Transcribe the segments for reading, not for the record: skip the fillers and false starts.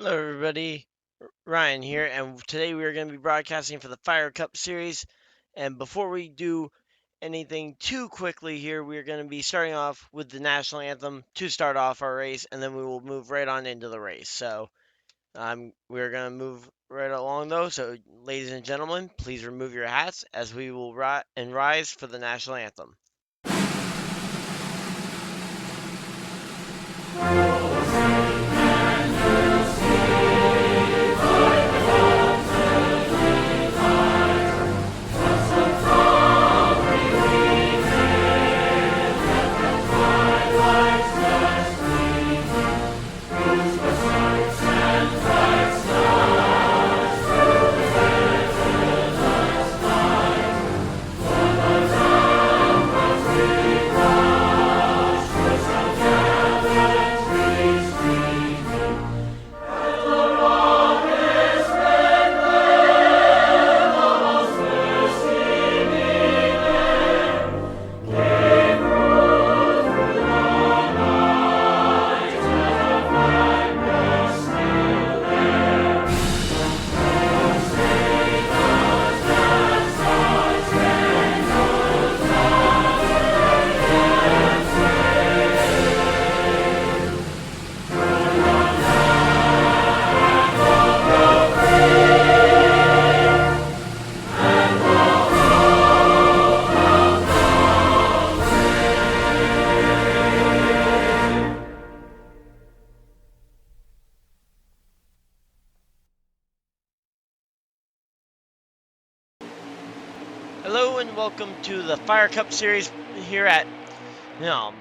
Hello, everybody. Ryan here, and today we are going to be broadcasting for the Fire Cup Series. And before we do anything too quickly here, we are going to be starting off with the national anthem to start off our race, and then we will move right on into the race. So we're going to move right along, though. So, ladies and gentlemen, please remove your hats as we will rise for the national anthem. Hello and welcome to the Fire Cup Series here um,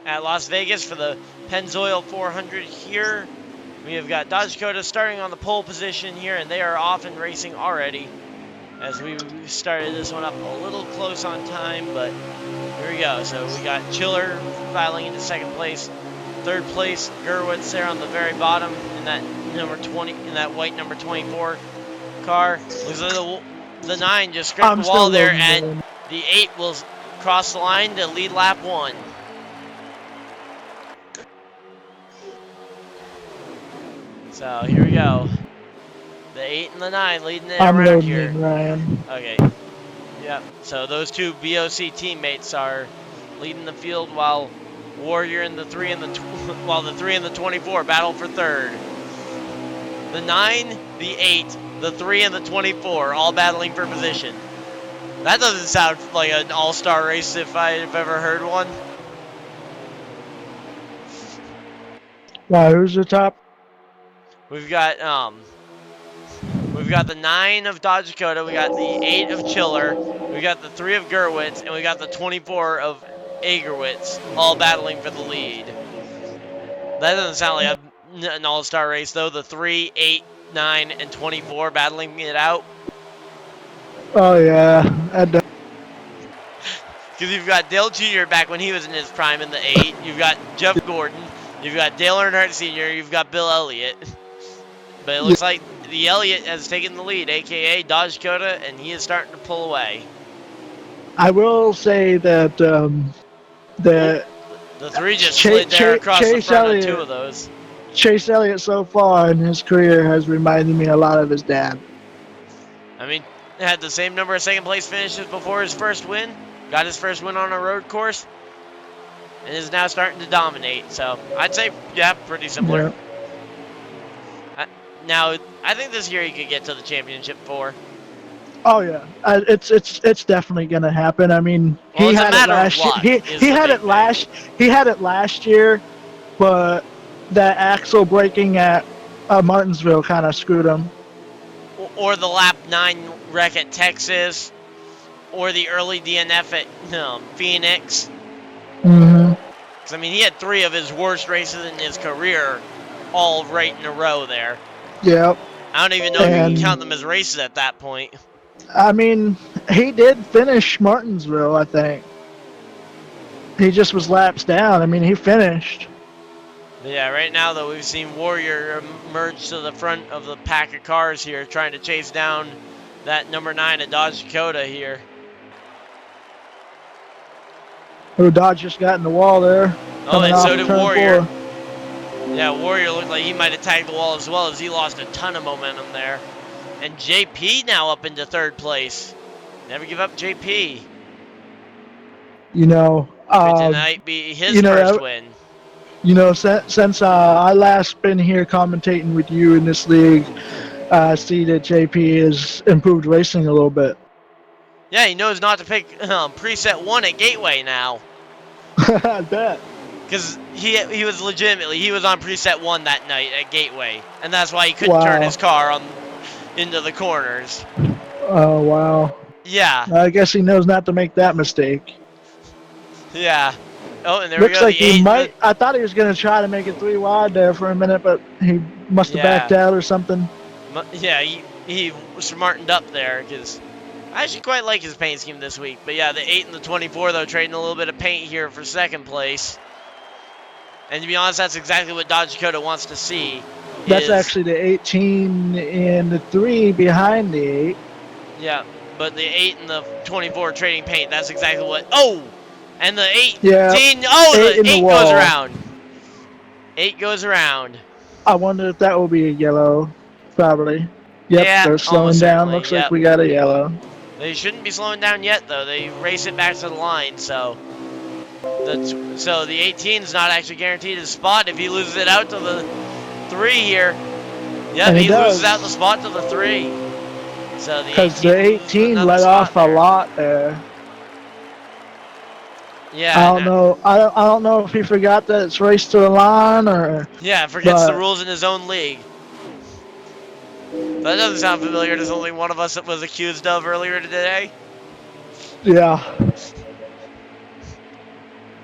at Las Vegas for the Pennzoil 400 here. We have got Dodge Dakota starting on the pole position here, and they are off and racing already as we started this one up a little close on time, but here we go. So we got Chiller filing into second place. Third place, Gerwitz there on the very bottom in that number 20, in that white number 24 car. Looks like the 9 just scraped the wall there, and the 8 will cross the line to lead lap 1. So here we go. The 8 and the 9 leading it around here. Ryan. Okay. Yep. So those two BOC teammates are leading the field while Warrior and the 3 and the while the 3 and the 24 battle for third. The 9, the 8, the 3 and the 24 all battling for position. That doesn't sound like an all-star race if I've ever heard one. Wow, who's the top? We've got the 9 of Dodge Dakota, we got the 8 of Chiller, we got the 3 of Gerwitz, and we got the 24 of Agerwitz all battling for the lead. That doesn't sound like an all-star race though. The 3, 8, 9, and 24 battling it out. Oh yeah, because you've got Dale Jr. back when he was in his prime in the 8. You've got Jeff Gordon. You've got Dale Earnhardt Sr. You've got Bill Elliott. But it looks like the Elliott has taken the lead, a.k.a. Dodge Dakota, and he is starting to pull away. I will say that the 3 just slid there across the front of 2 of those. Chase Elliott so far in his career has reminded me a lot of his dad. I mean, had the same number of second place finishes before his first win. Got his first win on a road course. And is now starting to dominate. So, I'd say, yeah, pretty similar. Yeah. Now, I think this year he could get to the championship 4. Oh yeah, it's definitely gonna happen. I mean, he had it last year. He had it last year, but that axle braking at Martinsville kind of screwed him. Or the lap 9 wreck at Texas, or the early DNF at Phoenix. Mm-hmm. Because I mean, he had 3 of his worst races in his career, all right in a row there. Yep. I don't even know if you can count them as races at that point. I mean, he did finish Martinsville, I think. He just was laps down. I mean, he finished. Yeah, right now, though, we've seen Warrior emerge to the front of the pack of cars here, trying to chase down that number 9 at Dodge Dakota here. Oh, Dodge just got in the wall there. Oh, and so did Warrior. Yeah, Warrior looked like he might have tagged the wall as well, as he lost a ton of momentum there. And JP now up into third place. Never give up, JP. You know, Could tonight be his you know first that win. since I last been here commentating with you in this league, I see that JP has improved racing a little bit. Yeah, he knows not to pick preset 1 at Gateway now. I bet. Because he was legitimately, he was on preset 1 that night at Gateway. And that's why he couldn't turn Wow. his car into the corners. Oh, wow. Yeah, I guess he knows not to make that mistake. yeah. Oh, and there we Looks go, like the he 8 and might. the, I thought he was going to try to make it 3 wide there for a minute, but he must have backed yeah. out or something. Yeah, he smartened up there, because I actually quite like his paint scheme this week. But yeah, the 8 and the 24, though, trading a little bit of paint here for second place. And to be honest, that's exactly what Dodge Dakota wants to see. That's actually the 18 and the 3 behind the 8. Yeah, but the 8 and the 24 trading paint, that's exactly what... Oh! And the 18... Yeah, Oh, 8 the in the 8 goes wall. around. 8 goes around. I wonder if that will be a yellow. Probably. Yep, Yeah, they're almost slowing down. certainly, Looks like yep. we got a yellow. They shouldn't be slowing down yet, though. They race it back to the line, so... So the 18's not actually guaranteed his spot if he loses it out to the 3 here. Yep, he loses out the spot to the 3. So the 18 because the 18 let off a lot there. Yeah, I don't know. I don't know if he forgot that it's race to the line or. Yeah, forgets the rules in his own league. That doesn't sound familiar to only one of us that was accused of earlier today. Yeah.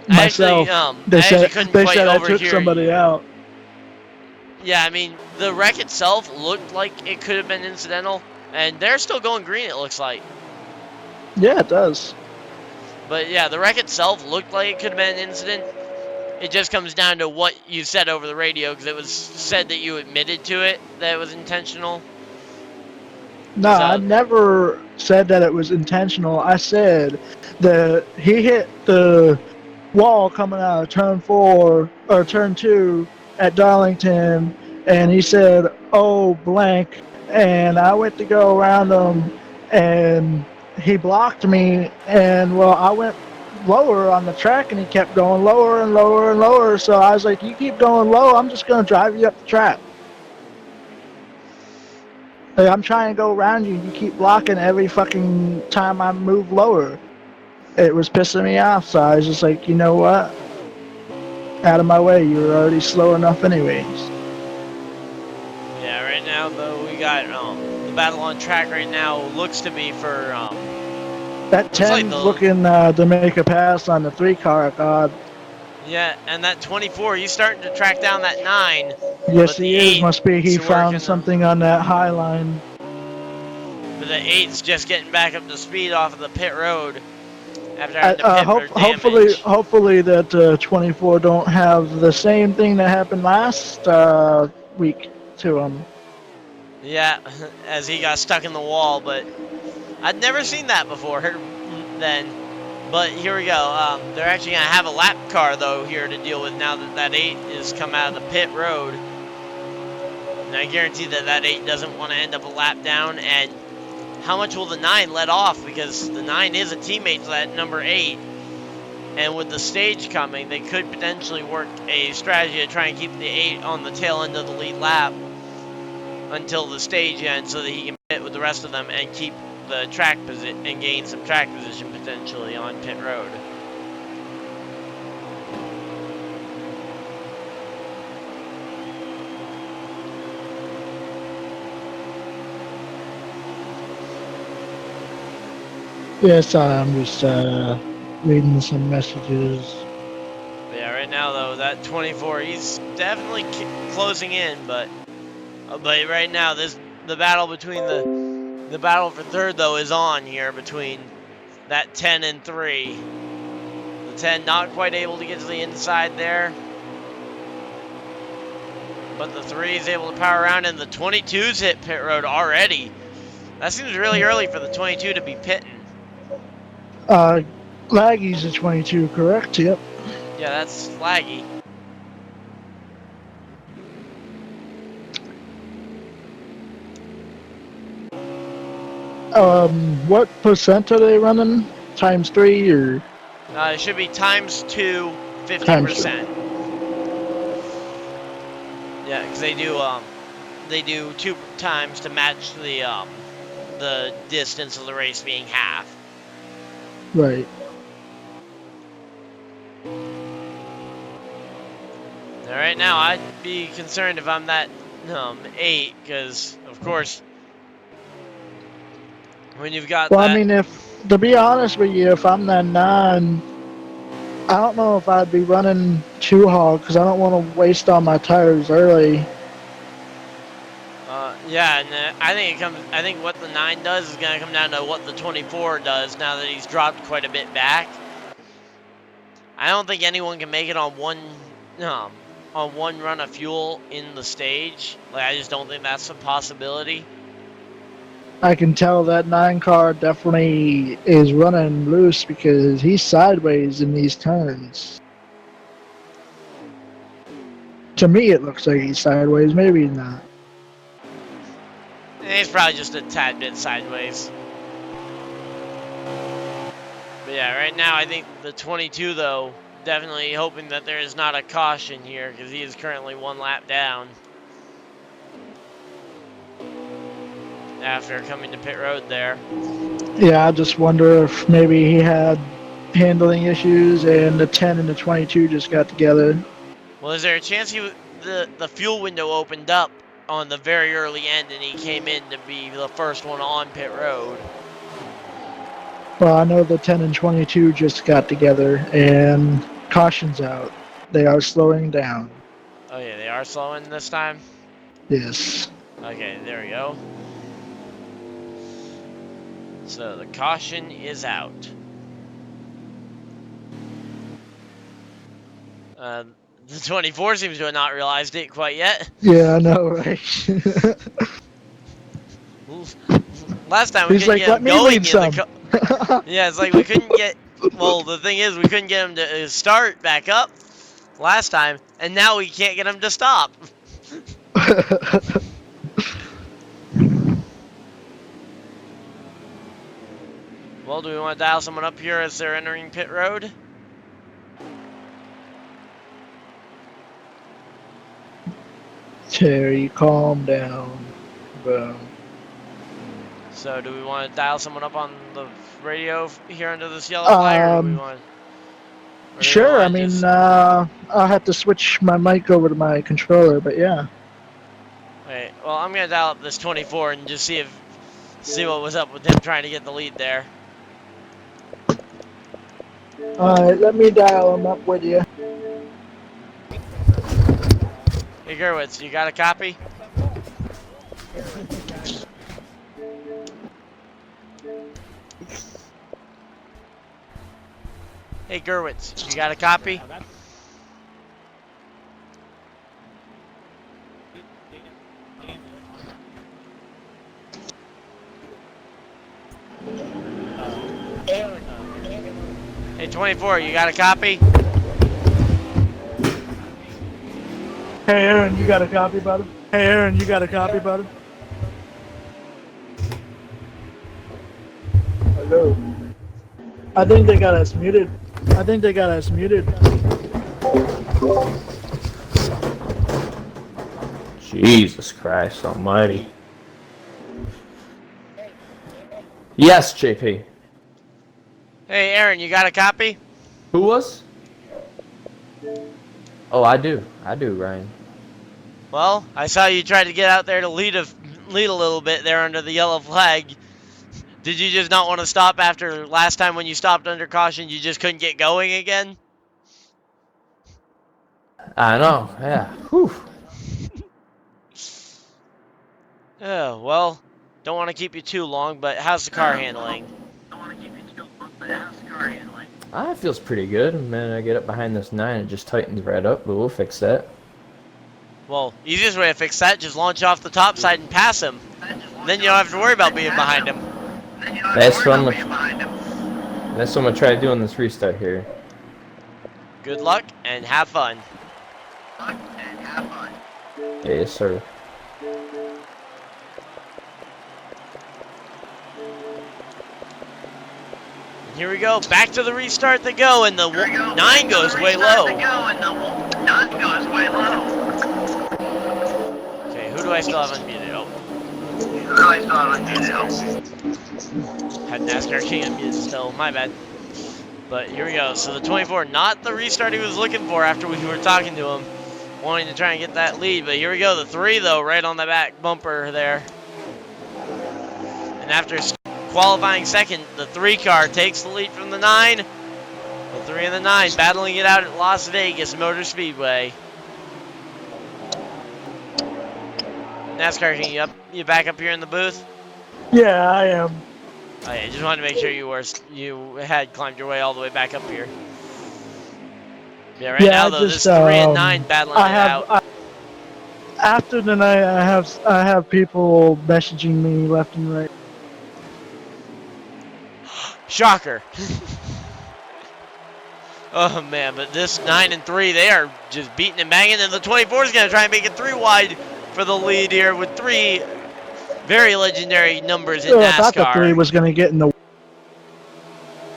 Myself. I actually couldn't quite said I overhear took somebody out. Yeah, I mean, the wreck itself looked like it could have been incidental, and they're still going green, it looks like. Yeah, it does. But yeah, the wreck itself looked like it could have been an incident. It just comes down to what you said over the radio, because it was said that you admitted to it, that it was intentional. No, I never said that it was intentional. I said that he hit the wall coming out of turn 4 or turn 2 at Darlington, and he said, "Oh, blank," and I went to go around him, and he blocked me, and well, I went lower on the track, and he kept going lower and lower and lower. So I was like, "You keep going low, I'm just gonna drive you up the track." Like, I'm trying to go around you. You keep blocking every fucking time I move lower. It was pissing me off, so I was just like, you know what? Out of my way. You were already slow enough anyways. Yeah, right now, though, we got the battle on track right now looks to be for... that 10's looking to make a pass on the 3 car, God. Yeah, and that 24, he's starting to track down that 9. Yes, he is. Must be he found something on that high line. But the 8's just getting back up to speed off of the pit road after having to pit for damage. Hopefully that 24 don't have the same thing that happened last week to him. Yeah, as he got stuck in the wall, but I'd never seen that before then. But here we go. They're actually going to have a lap car, though, here to deal with now that that 8 is come out of the pit road. And I guarantee that that 8 doesn't want to end up a lap down. And how much will the 9 let off? Because the 9 is a teammate to that number 8. And with the stage coming, they could potentially work a strategy to try and keep the 8 on the tail end of the lead lap until the stage ends so that he can pit with the rest of them and keep the track position and gain some track position potentially on pit road. Yes, I'm just reading some messages. Yeah, right now though, that 24, he's definitely closing in, but right now the battle between the battle for third, though, is on here between that 10 and 3. The 10 not quite able to get to the inside there. But the 3 is able to power around, and the 22's hit pit road already. That seems really early for the 22 to be pitting. Laggy's a 22, correct? Yep. Yeah, that's Laggy. What percent are they running? Times 3 or It should be times 2, times 2? 50%. Yeah, because they do 2 times to match the distance of the race being half. Right. All right, now I'd be concerned if I'm that 8, because of course when you've got Well, I that. mean, if to be honest with you, if I'm that 9, I don't know if I'd be running 2 hog because I don't want to waste all my tires early. Yeah, and I think what the 9 does is gonna come down to what the 24 does now that he's dropped quite a bit back. I don't think anyone can make it on one run of fuel in the stage. Like, I just don't think that's a possibility. I can tell that 9 car definitely is running loose because he's sideways in these turns. To me, it looks like he's sideways. Maybe not. He's probably just a tad bit sideways. But yeah, right now I think the 22 though, definitely hoping that there is not a caution here because he is currently 1 lap down after coming to pit road there. Yeah, I just wonder if maybe he had handling issues and the 10 and the 22 just got together. Well, is there a chance the fuel window opened up on the very early end and he came in to be the first one on pit road? Well, I know the 10 and 22 just got together and caution's out. They are slowing down. Oh yeah, they are slowing this time? Yes. Okay, there we go. So the caution is out. The 24 seems to have not realized it quite yet. Yeah, I know, right? Last time we He's couldn't like, get let him me going lead in some. the yeah, it's like we couldn't get. Well, the thing is, we couldn't get him to start back up last time, and now we can't get him to stop. Well, do we want to dial someone up here as they're entering pit road? Terry, calm down. Boom. So, do we want to dial someone up on the radio here under this yellow flag, or do we want? Or do we Sure. I want to mean, just? I'll have to switch my mic over to my controller, but yeah. Wait. Well, I'm gonna dial up this 24 and just see what was up with him trying to get the lead there. All right, let me dial him up with you. Hey, Gerwitz, you got a copy? Hey, Gerwitz, you got a copy? Hey, 24, you got a copy? Hey, Aaron, you got a copy, brother? Hey, Aaron, you got a copy, brother? Hello. I think they got us muted. I think they got us muted. Jesus Christ almighty. Yes, JP. Hey, Aaron, you got a copy? Who was? Oh, I do, Ryan. Well, I saw you try to get out there to lead a little bit there under the yellow flag. Did you just not want to stop after last time when you stopped under caution? You just couldn't get going again? I know, yeah. Whew. Oh, well, don't want to keep you too long, but how's the car handling? It feels pretty good. The minute I get up behind this 9, it just tightens right up, but we'll fix that. Well, easiest way to fix that, just launch off the top side and pass him. Then you don't have to worry about being behind him. That's what I'm gonna try to do on this restart here. Good luck and have fun. Yes, sir. here we go. Back to the restart they go, and the 9 goes way low. Okay, who do I still have unmuted? Oh. Had NASCAR King unmuted still. My bad. But here we go. So the 24, not the restart he was looking for after we were talking to him, wanting to try and get that lead. But here we go. The 3, though, right on the back bumper there. And after qualifying second, the 3 car takes the lead from the 9. The 3 and the 9 battling it out at Las Vegas Motor Speedway. NASCAR King, you back up here in the booth? Yeah, I am. Oh, yeah, just wanted to make sure you had climbed your way all the way back up here. Yeah, right now though, this 3 and 9 battling it out. After the night, I have people messaging me left and right. Shocker. Oh man, but this 9 and 3, they are just beating and banging, and the 24 is going to try and make it 3 wide for the lead here with 3 very legendary numbers in NASCAR. I thought the 3 was going to get in the.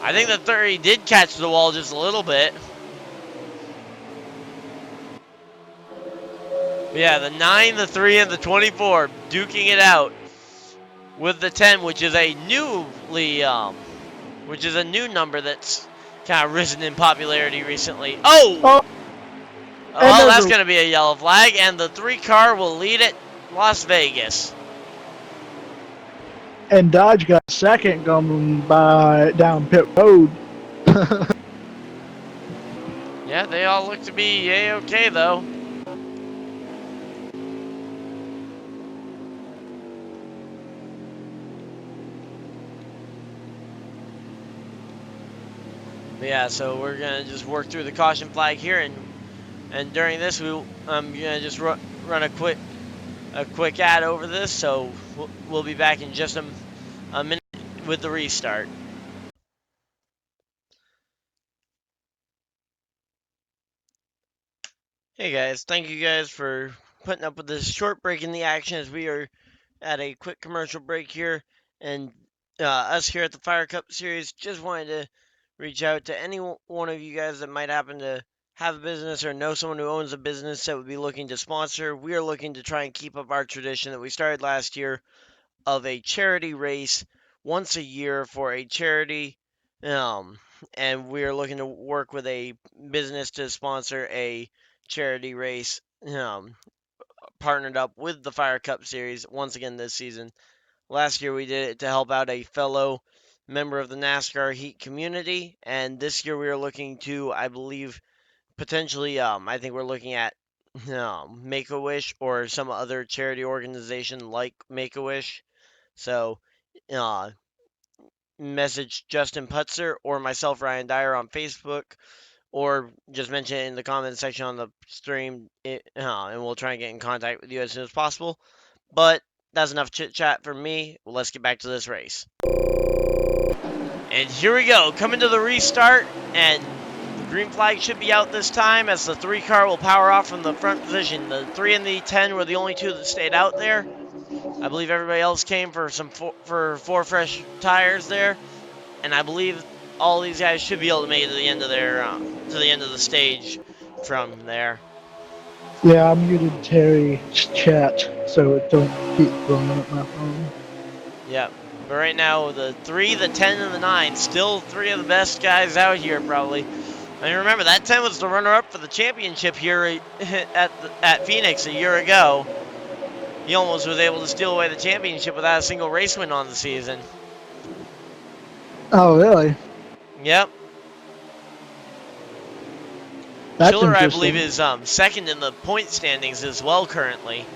I think the 3 did catch the wall just a little bit. But yeah, the 9, the 3, and the 24 duking it out with the 10, which is a new number that's kind of risen in popularity recently. Oh, that's going to be a yellow flag, and the 3 car will lead it Las Vegas. And Dodge got second going by down pit road. Yeah, they all look to be A-okay, though. Yeah, so we're gonna just work through the caution flag here, and during this, I'm gonna just run a quick ad over this. So we'll be back in just a minute with the restart. Hey guys, thank you guys for putting up with this short break in the action as we are at a quick commercial break here, and us here at the Fire Cup Series just wanted to reach out to any one of you guys that might happen to have a business or know someone who owns a business that would be looking to sponsor. We are looking to try and keep up our tradition that we started last year of a charity race once a year for a charity, and we are looking to work with a business to sponsor a charity race, partnered up with the Fire Cup Series once again this season. Last year we did it to help out a fellow member of the NASCAR Heat community, and this year we are looking to, I believe, potentially, I think we're looking at Make-A-Wish or some other charity organization like Make-A-Wish. So, message Justin Putzer or myself, Ryan Dyer, on Facebook, or just mention it in the comment section on the stream, and we'll try and get in contact with you as soon as possible. But that's enough chit chat for me. Well, let's get back to this race. And here we go, coming to the restart, and the green flag should be out this time as the 3 car will power off from the front position. The 3 and the 10 were the only 2 that stayed out there. I believe everybody else came for for 4 fresh tires there, and I believe all these guys should be able to make it to the end of the stage from there. Yeah, I muted Terry's chat so it don't keep blowing up my phone. Yep. But right now, the 3, the 10, and the 9, still 3 of the best guys out here, probably. I mean, remember, that 10 was the runner-up for the championship here at Phoenix a year ago. He almost was able to steal away the championship without a single race win on the season. Oh, really? Yep. That's Chiller, I believe, is second in the point standings as well currently.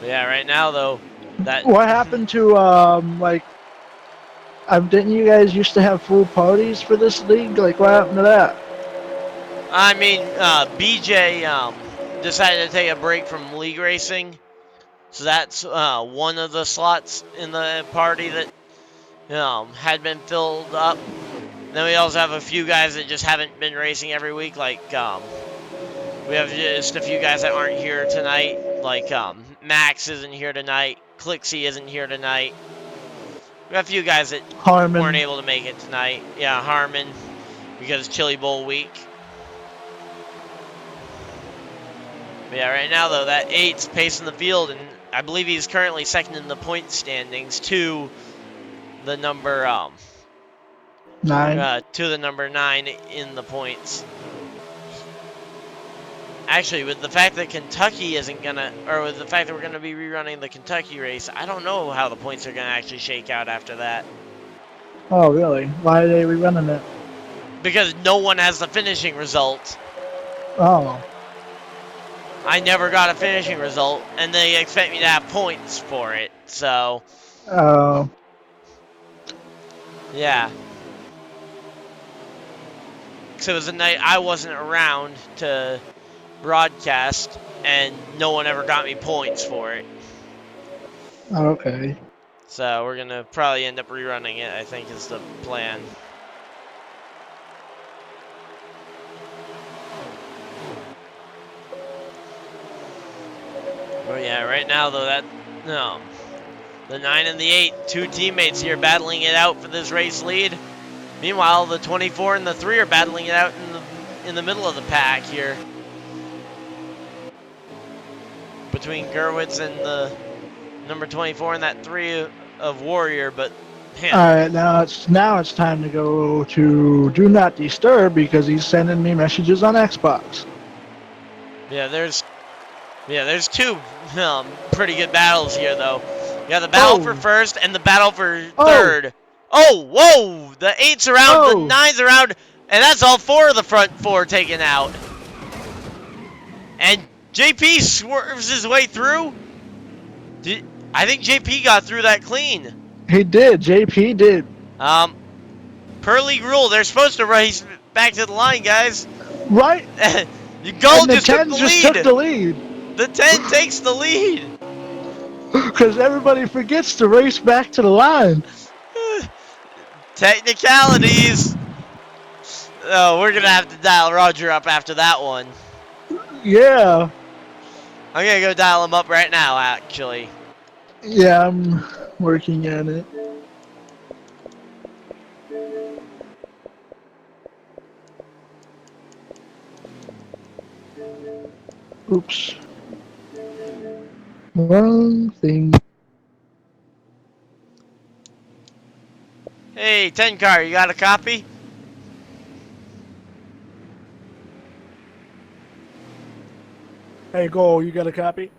But yeah, right now though, what happened to didn't you guys used to have full parties for this league? Like, what happened to that? I mean, BJ decided to take a break from league racing, so that's one of the slots in the party that had been filled up. Then we also have a few guys that just haven't been racing every week, like we have just a few guys that aren't here tonight, like Max isn't here tonight. Clixie isn't here tonight. We got a few guys that Harmon weren't able to make it tonight. Yeah, Harmon, because Chili Bowl week. But yeah, right now, though, that 8's pacing the field, and I believe he's currently second in the point standings to the number 9. to the number 9 in the points. Actually, with the fact that Kentucky isn't gonna, or with the fact that we're gonna be rerunning the Kentucky race, I don't know how the points are gonna actually shake out after that. Oh, really? Why are they rerunning it? Because no one has the finishing result. Oh. I never got a finishing result, and they expect me to have points for it, so. Oh. Yeah. So it was a night I wasn't around to broadcast, and no one ever got me points for it. Okay. So we're going to probably end up rerunning it, I think is the plan. But yeah, right now though, the 9 and the 8, two teammates here battling it out for this race lead. Meanwhile, the 24 and the 3 are battling it out in the middle of the pack here. Between Gerwitz and the number 24 and that 3 of Warrior, but man. Alright, now it's time to go to Do Not Disturb because he's sending me messages on Xbox. Yeah, there's two pretty good battles here though. You got the battle for first and the battle for third. Oh, whoa! The 8's around, the 9's around, and that's all 4 of the front 4 taken out. And JP swerves his way through. I think JP got through that clean. He did. JP did. Per league rule, they're supposed to race back to the line, guys. Right. Gold just took the lead. The 10 takes the lead. Because everybody forgets to race back to the line. Technicalities. Oh, we're going to have to dial Roger up after that one. Yeah. I'm going to go dial him up right now, actually. Yeah, I'm working on it. Oops. Wrong thing. Hey, 10 car, you got a copy? Hey, Go, you got a copy?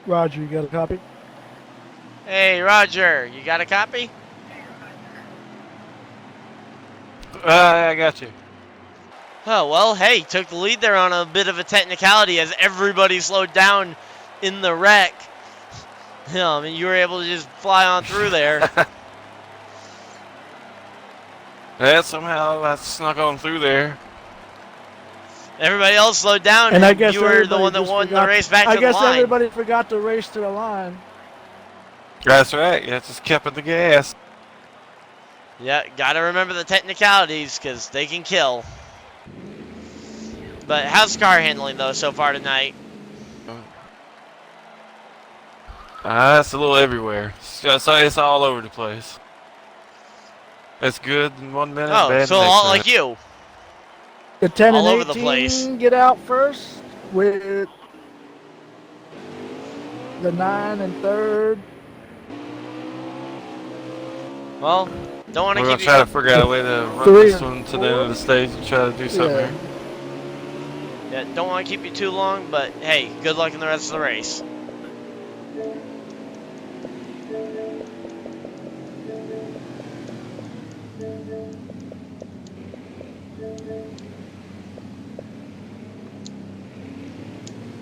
Roger, you got a copy? Hey, Roger, you got a copy? I got you. Oh, well, hey, took the lead there on a bit of a technicality as everybody slowed down in the wreck. I mean, you were able to just fly on through there. Yeah, somehow I snuck on through there. Everybody else slowed down, and I guess you were the one that won the race back to the line. I guess everybody forgot to race to the line. That's right. Yeah, just kept at the gas. Yeah, gotta remember the technicalities, because they can kill. But how's car handling, though, so far tonight? It's a little everywhere. It's all over the place. It's good in 1 minute, bad so all like you. The 10 all and over 18 the place. Get out first with the 9 and 3rd. Well, don't want to keep. We're gonna try to figure out a way to run this one to the end of the stage and try to do something here. Yeah, don't want to keep you too long, but hey, good luck in the rest of the race.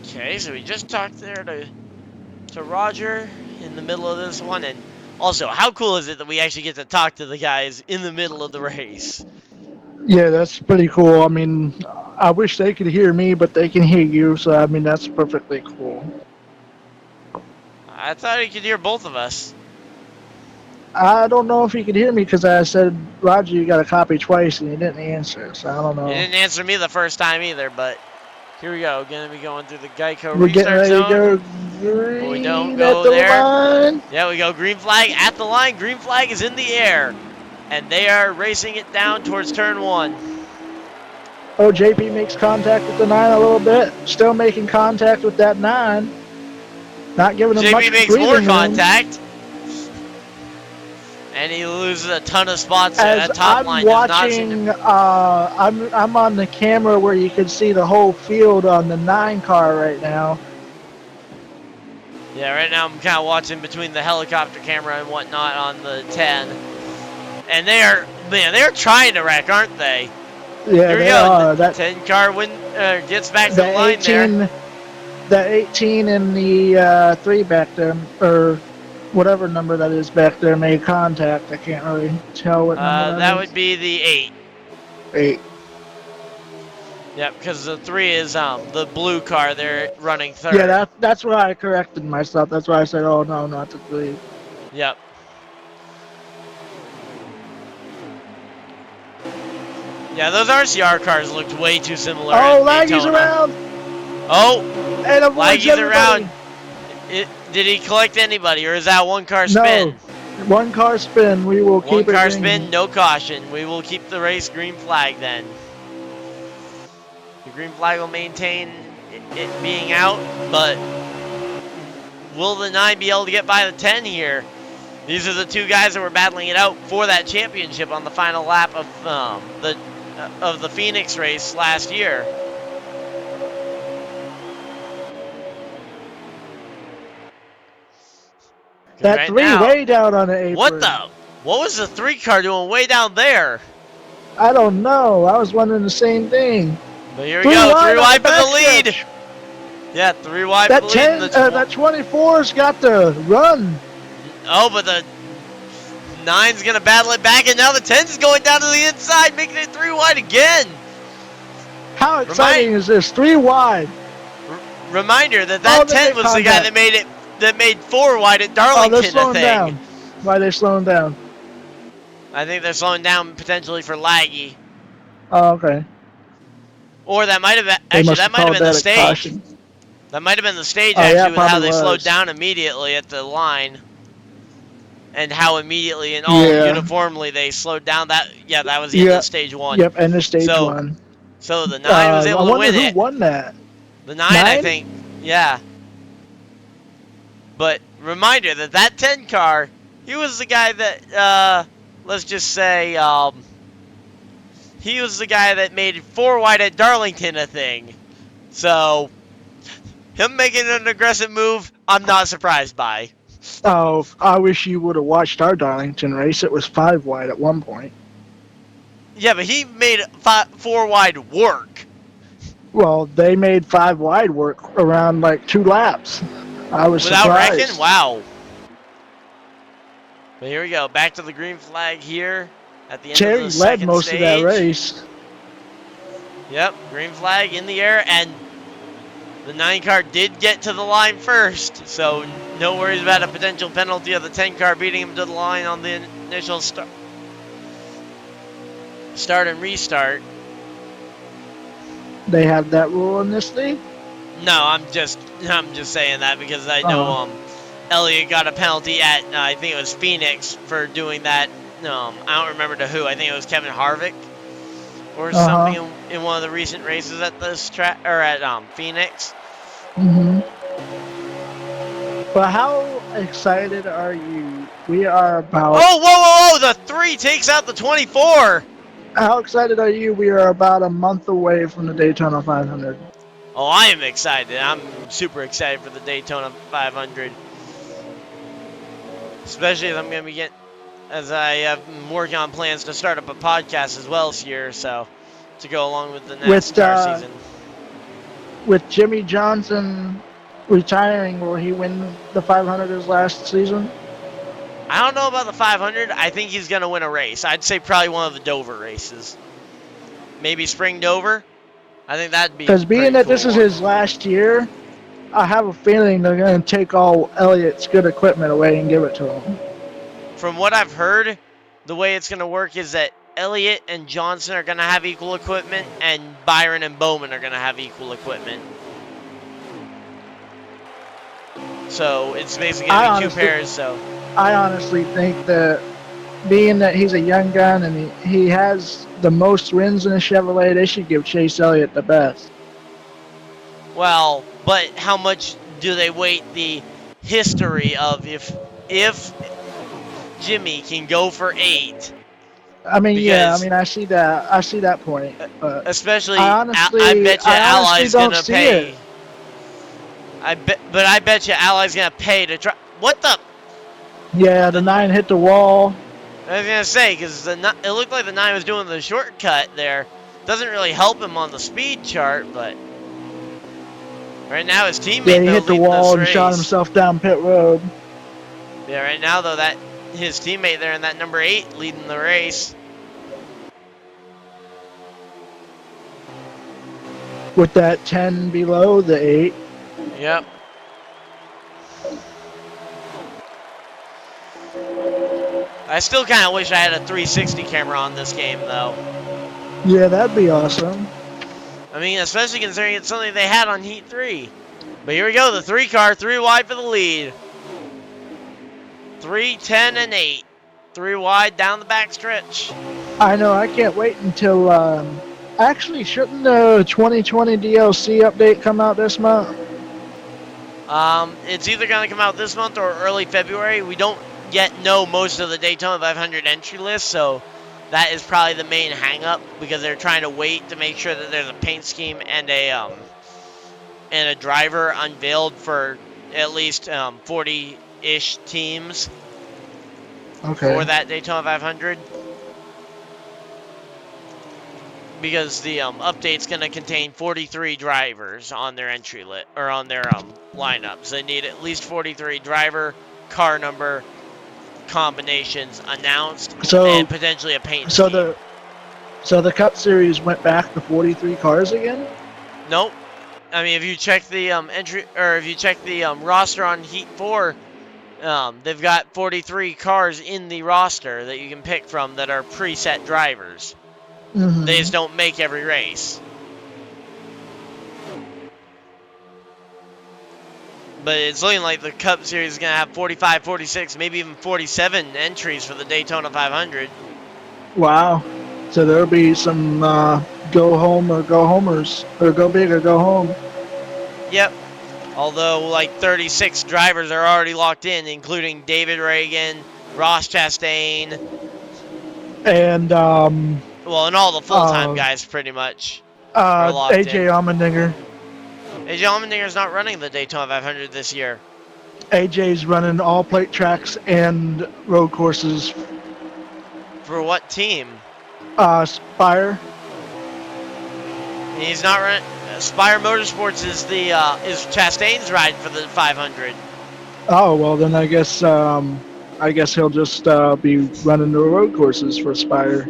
Okay, so we just talked there to Roger in the middle of this one, and also, how cool is it that we actually get to talk to the guys in the middle of the race? Yeah, that's pretty cool. I mean, I wish they could hear me, but they can hear you, so I mean, that's perfectly cool. I thought he could hear both of us. I don't know if he could hear me because I said, Roger, you got a copy twice, and he didn't answer, so I don't know. He didn't answer me the first time either, but here we go. Gonna be going through the Geico We're getting restart ready to zone. go But we don't green at go the there. line. Yeah, we go green flag at the line. Green flag is in the air. And they are racing it down towards turn 1. Oh, JP makes contact with the 9 a little bit. Still making contact with that 9. Not giving him much JP makes breathing more room. Contact. And he loses a ton of spots there. As That top I'm line watching, does not seem to... I'm on the camera where you can see the whole field on the 9 car right now. Yeah, right now I'm kind of watching between the helicopter camera and whatnot on the 10. And they're trying to wreck, aren't they? Yeah, Here we they go. are. The That 10 car gets back to the line 18, there. that 18 and the 3 back there, or whatever number that is back there, made contact. I can't really tell what number That is. would be the 8. 8. Yep, because the 3 is the blue car. They're running third. Yeah, that's where I corrected myself. That's why I said, oh no, not the 3. Yep. Yeah, those RCR cars looked way too similar. Oh, at Laggy's Daytona. around. Oh, And avoids Laggy's everybody. around. Did he collect anybody, or is that one car spin? No, one car spin. We will keep One it car green. spin, no caution. We will keep the race green flag then. The green flag will maintain it being out, but will the 9 be able to get by the 10 here? These are the 2 guys that were battling it out for that championship on the final lap of the Phoenix race last year. That Right 3 now, way down on the apron. What was the 3 car doing way down there? I don't know. I was wondering the same thing. But here we go, 3 wide for the lead. Backstretch. Yeah, 3 wide That for the lead. 10, that 24's got to run. Oh, but the 9's gonna battle it back, and now the 10's going down to the inside, making it 3 wide again. How exciting is this? 3 wide. Reminder that 10 was the guy that made 4 wide at Darlington. Oh, they're slowing down. Why are they slowing down? I think they're slowing down potentially for Laggy. Oh, okay. Or that might have been the stage. Caution. That might have been the stage Yeah, with how they was. slowed down immediately at the line. And how immediately and all uniformly they slowed down. That was the end of stage 1. Yep, end of stage 1. So the 9 was able to win it. Who won that? The 9, I think. Yeah. But reminder that 10 car, he was the guy that, let's just say, he was the guy that made 4 wide at Darlington a thing. So, him making an aggressive move, I'm not surprised by. Oh, I wish you would have watched our Darlington race. It was 5 wide at one point. Yeah, but he made 4 wide work. Well, they made 5 wide work around like 2 laps. I was Without surprised. wrecking? Wow. But here we go. Back to the green flag here at the end Terry of the led second most stage. of that race. Yep, green flag in the air, and the 9 car did get to the line first, so no worries about a potential penalty of the 10 car beating him to the line on the initial start and restart. They have that rule in this league? No, I'm just saying that because I know Elliott got a penalty at I think it was Phoenix for doing that. I don't remember to who. I think it was Kevin Harvick or something in one of the recent races at this track or at Phoenix. Mm-hmm. But how excited are you? We are about. Oh, whoa! The 3 takes out the 24. How excited are you? We are about a month away from the Daytona 500. Oh, I am excited. I'm super excited for the Daytona 500. Especially as I'm going to be as I am working on plans to start up a podcast as well this year, so to go along with the NASCAR season. With Jimmy Johnson retiring, will he win the 500 his last season? I don't know about the 500. I think he's going to win a race. I'd say probably one of the Dover races. Maybe Spring Dover. I think that'd be because being that cool. This is his last year, I have a feeling they're going to take all Elliott's good equipment away and give it to him. From what I've heard, the way it's going to work is that Elliott and Johnson are going to have equal equipment, and Byron and Bowman are going to have equal equipment. So it's basically going to be two pairs. So I honestly think that being that he's a young gun and he has the most wins in a Chevrolet, they should give Chase Elliott the best. well, but how much do they weight the history of if Jimmy can go for 8? I mean, yeah, I mean, I see that point, but especially I bet you Ally's don't gonna see pay. it. I bet you Ally's gonna pay to try. What the? Yeah, the 9 hit the wall. I was gonna say because it looked like the 9 was doing the shortcut there. Doesn't really help him on the speed chart, but right now his teammate he hit the wall and shot himself down pit road. Yeah, right now though that his teammate there in that number 8 leading the race. With that 10 below the 8. Yep. I still kind of wish I had a 360 camera on this game, though. Yeah, that'd be awesome. I mean, especially considering it's something they had on Heat 3. But here we go, the 3 car, 3 wide for the lead. 3, 10, and 8. 3 wide down the back stretch. I know, I can't wait until... actually, shouldn't the 2020 DLC update come out this month? It's either going to come out this month or early February. We don't yet know most of the Daytona 500 entry list, so that is probably the main hang-up because they're trying to wait to make sure that there's a paint scheme and a driver unveiled for at least 40-ish teams for that Daytona 500. Because the update's going to contain 43 drivers on their entry list or on their lineup. So they need at least 43 driver, car number combinations announced, and potentially a paint scheme. So the Cup Series went back to 43 cars again? Nope. I mean, if you check the entry or if you check the roster on Heat 4, they've got 43 cars in the roster that you can pick from that are preset drivers. Mm-hmm. They just don't make every race. But it's looking like the Cup Series is going to have 45, 46, maybe even 47 entries for the Daytona 500. Wow. So there'll be some go home or go homers, or go big or go home. Yep. Although like 36 drivers are already locked in, including David Reagan, Ross Chastain. And well, and all the full-time guys, pretty much. AJ Allmendinger. AJ Allmendinger's not running the Daytona 500 this year. AJ's running all plate tracks and road courses. For what team? Spire. He's not running. Spire Motorsports is Chastain's ride for the 500. Oh well, then I guess he'll just be running the road courses for Spire.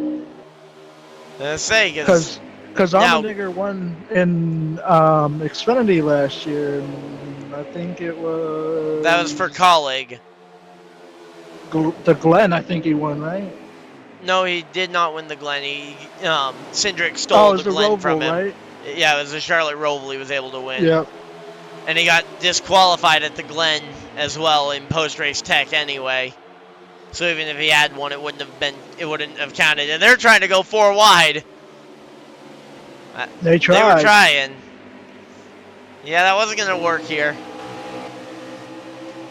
Let's say because Allmendinger won in Xfinity last year, and I think it was that was for colleague. The Glen, I think he won, right? No, he did not win the Glen. Cindric stole the Glen Roval, from him. Right? Yeah, it was the Charlotte Roval he was able to win. Yep. And he got disqualified at the Glen as well in post-race tech anyway. So even if he had one, it wouldn't have counted. And they're trying to go 4 wide. They tried. They were trying. Yeah, that wasn't going to work here.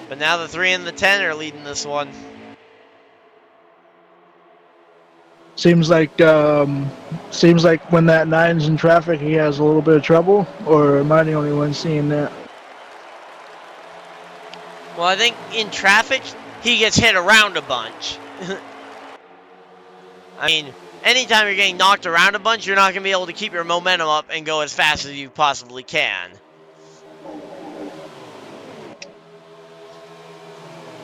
But now the 3 and the 10 are leading this one. Seems like when that 9's in traffic, he has a little bit of trouble. Or am I the only one seeing that? Well, I think in traffic, he gets hit around a bunch. I mean, anytime you're getting knocked around a bunch, you're not going to be able to keep your momentum up and go as fast as you possibly can.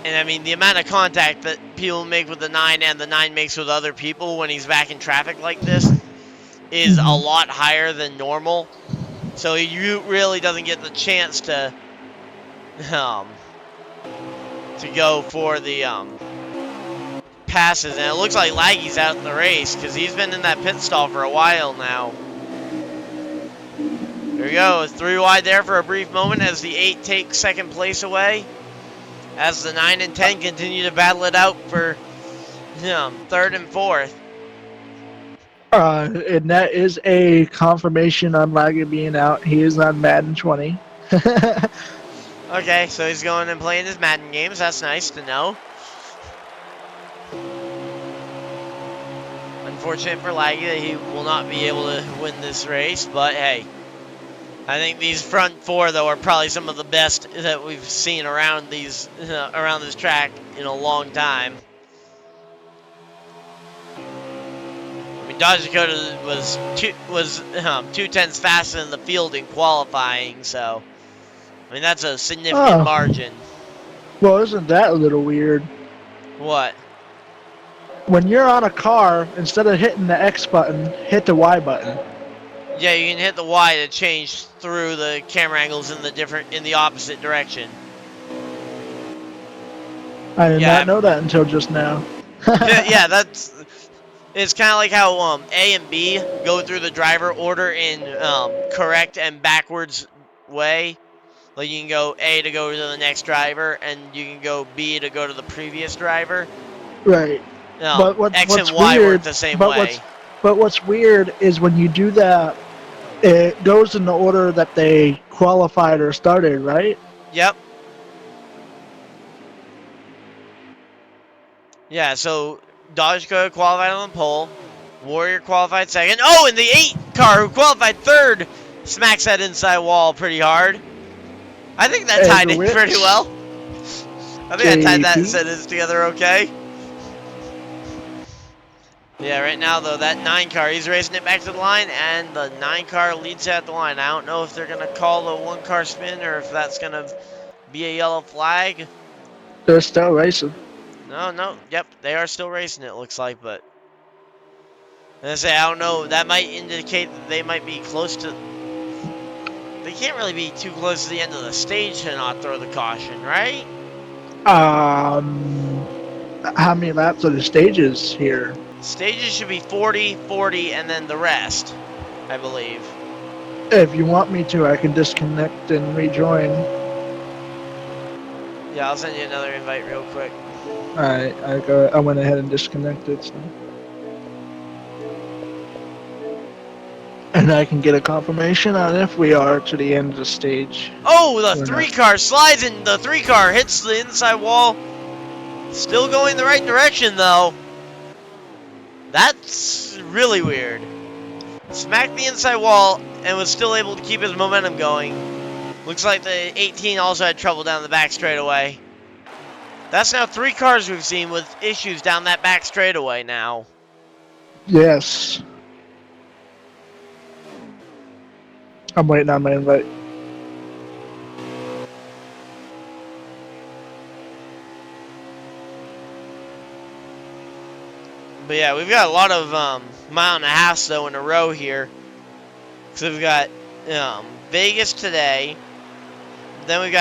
And I mean, the amount of contact that people make with the 9 and the 9 makes with other people when he's back in traffic like this is a lot higher than normal. So he really doesn't get the chance to to go for the passes, and it looks like Laggy's out in the race because he's been in that pit stall for a while now. There we go. It's 3 wide there for a brief moment as the 8 take second place away. As the 9 and 10 continue to battle it out for third and fourth. And that is a confirmation on Laggy being out. He is on Madden 20. Okay, so he's going and playing his Madden games. That's nice to know. Unfortunate for Laggy that he will not be able to win this race, but hey. I think these front 4, though, are probably some of the best that we've seen around these around this track in a long time. I mean, Dodge Dakota was 2/10 faster than the field in qualifying, so I mean that's a significant margin. Well, isn't that a little weird? What? When you're on a car, instead of hitting the X button, hit the Y button. Yeah, you can hit the Y to change through the camera angles in the opposite direction. I did not know that until just now. Yeah, it's kind of like how A and B go through the driver order in correct and backwards way. Like you can go A to go to the next driver, and you can go B to go to the previous driver. Right. But X what's and Y weird, work the same way. But what's weird is when you do that, it goes in the order that they qualified or started, right? Yep. Yeah, so Dodge Dakota qualified on the pole. Warrior qualified second. Oh, and the 8 car who qualified third smacks that inside wall pretty hard. I think that tied it pretty well. I think I tied that sentence together okay. Yeah, right now, though, that 9 car, he's racing it back to the line, and the 9 car leads at the line. I don't know if they're going to call the 1 car spin or if that's going to be a yellow flag. They're still racing. No, yep, they are still racing, it looks like, but I don't know, that might indicate that they might be close to, they can't really be too close to the end of the stage to not throw the caution, right? How many laps are the stages here? Stages should be 40, 40, and then the rest, I believe. If you want me to, I can disconnect and rejoin. Yeah, I'll send you another invite real quick. Alright, I went ahead and disconnected, so. And I can get a confirmation on if we are to the end of the stage. Oh, the 3 car slides and the 3 car hits the inside wall. Still going the right direction, though. That's really weird. Smacked the inside wall and was still able to keep his momentum going. Looks like the 18 also had trouble down the back straightaway. That's now 3 cars we've seen with issues down that back straightaway now. Yes. I'm waiting on my invite. But yeah, we've got a lot of mile and a half though in a row here. So we've got Vegas today. Then we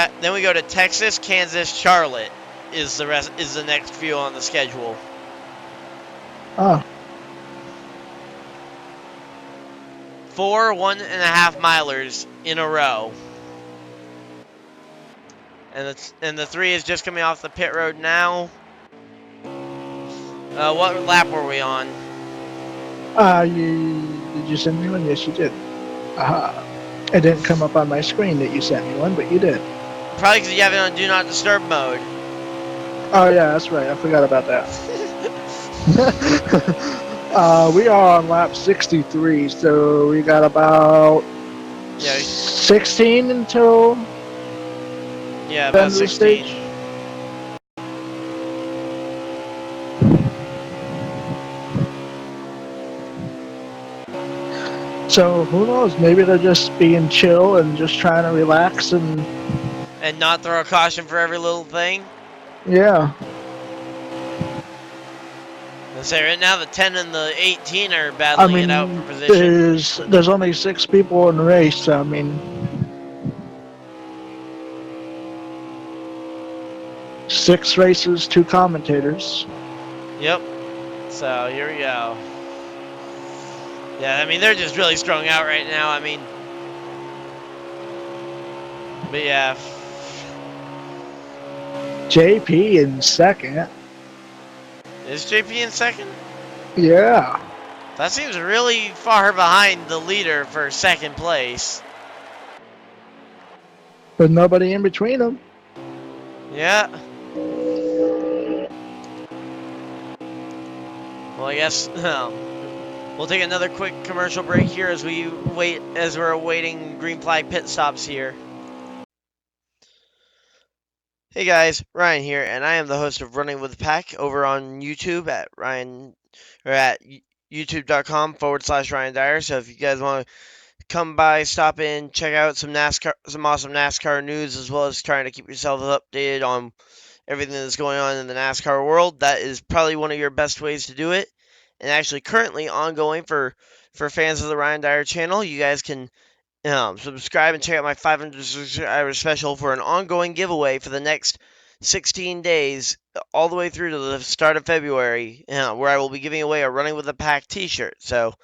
go to Texas, Kansas, Charlotte is the next few on the schedule. Oh. 4 1.5 milers in a row. And the 3 is just coming off the pit road now. What lap were we on? Did you send me one? Yes, you did. It didn't come up on my screen that you sent me one, but you did. Probably because you have it on Do Not Disturb mode. Oh yeah, that's right. I forgot about that. We are on lap 63, so we got about 16 until about 16. So who knows? Maybe they're just being chill and just trying to relax and not throw a caution for every little thing. Yeah. Let's say right now the 10 and the 18 are battling it out for position. There's only 6 people in the race, so I mean. 6 races, 2 commentators. Yep. So here we go. Yeah, I mean, they're just really strung out right now. I mean, but yeah. JP in second. Is JP in second? Yeah. That seems really far behind the leader for second place. With nobody in between them. Yeah. Well, I guess we'll take another quick commercial break here as we're awaiting green flag pit stops here. Hey guys, Ryan here, and I am the host of Running with the Pack over on YouTube at youtube.com/Ryan Dyer. So if you guys want to come by, stop in, check out some awesome NASCAR news, as well as trying to keep yourself updated on everything that's going on in the NASCAR world, that is probably one of your best ways to do it. And actually, currently ongoing for fans of the Ryan Dyer channel, you guys can subscribe and check out my 500 subscriber special for an ongoing giveaway for the next 16 days, all the way through to the start of February, where I will be giving away a Running with the Pack t-shirt. So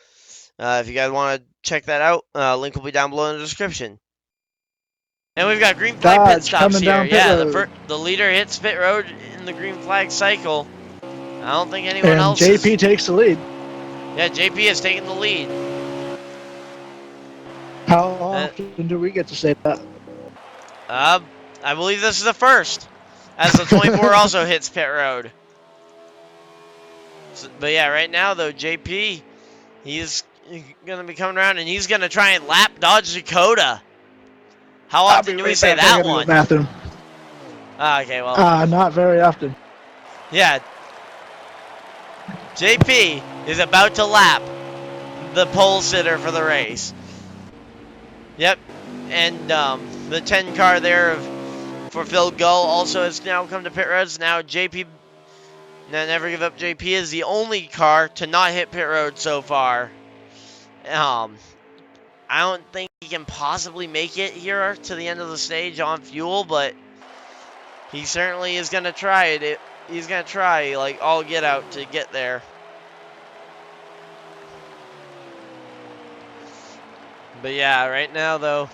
if you guys want to check that out, link will be down below in the description. And we've got green flag pit stops here. Yeah, the leader hits pit road in the green flag cycle. I don't think anyone else JP takes the lead. Yeah, JP has taken the lead. How often do we get to say that? I believe this is the first, as the 24 also hits pit road. So, but yeah, right now though, JP, he's gonna be coming around and he's gonna try and lap dodge Dakota. How often do we say that one? Bathroom. Okay, well. Not very often. Yeah. JP is about to lap the pole sitter for the race. Yep. And the 10 car there for Phil Gull also has now come to pit roads. Now JP, Never Give Up JP is the only car to not hit pit road so far. I don't think he can possibly make it here to the end of the stage on fuel, but he certainly is going to try it. He's going to try, like, all get out to get there. But yeah, right now, though,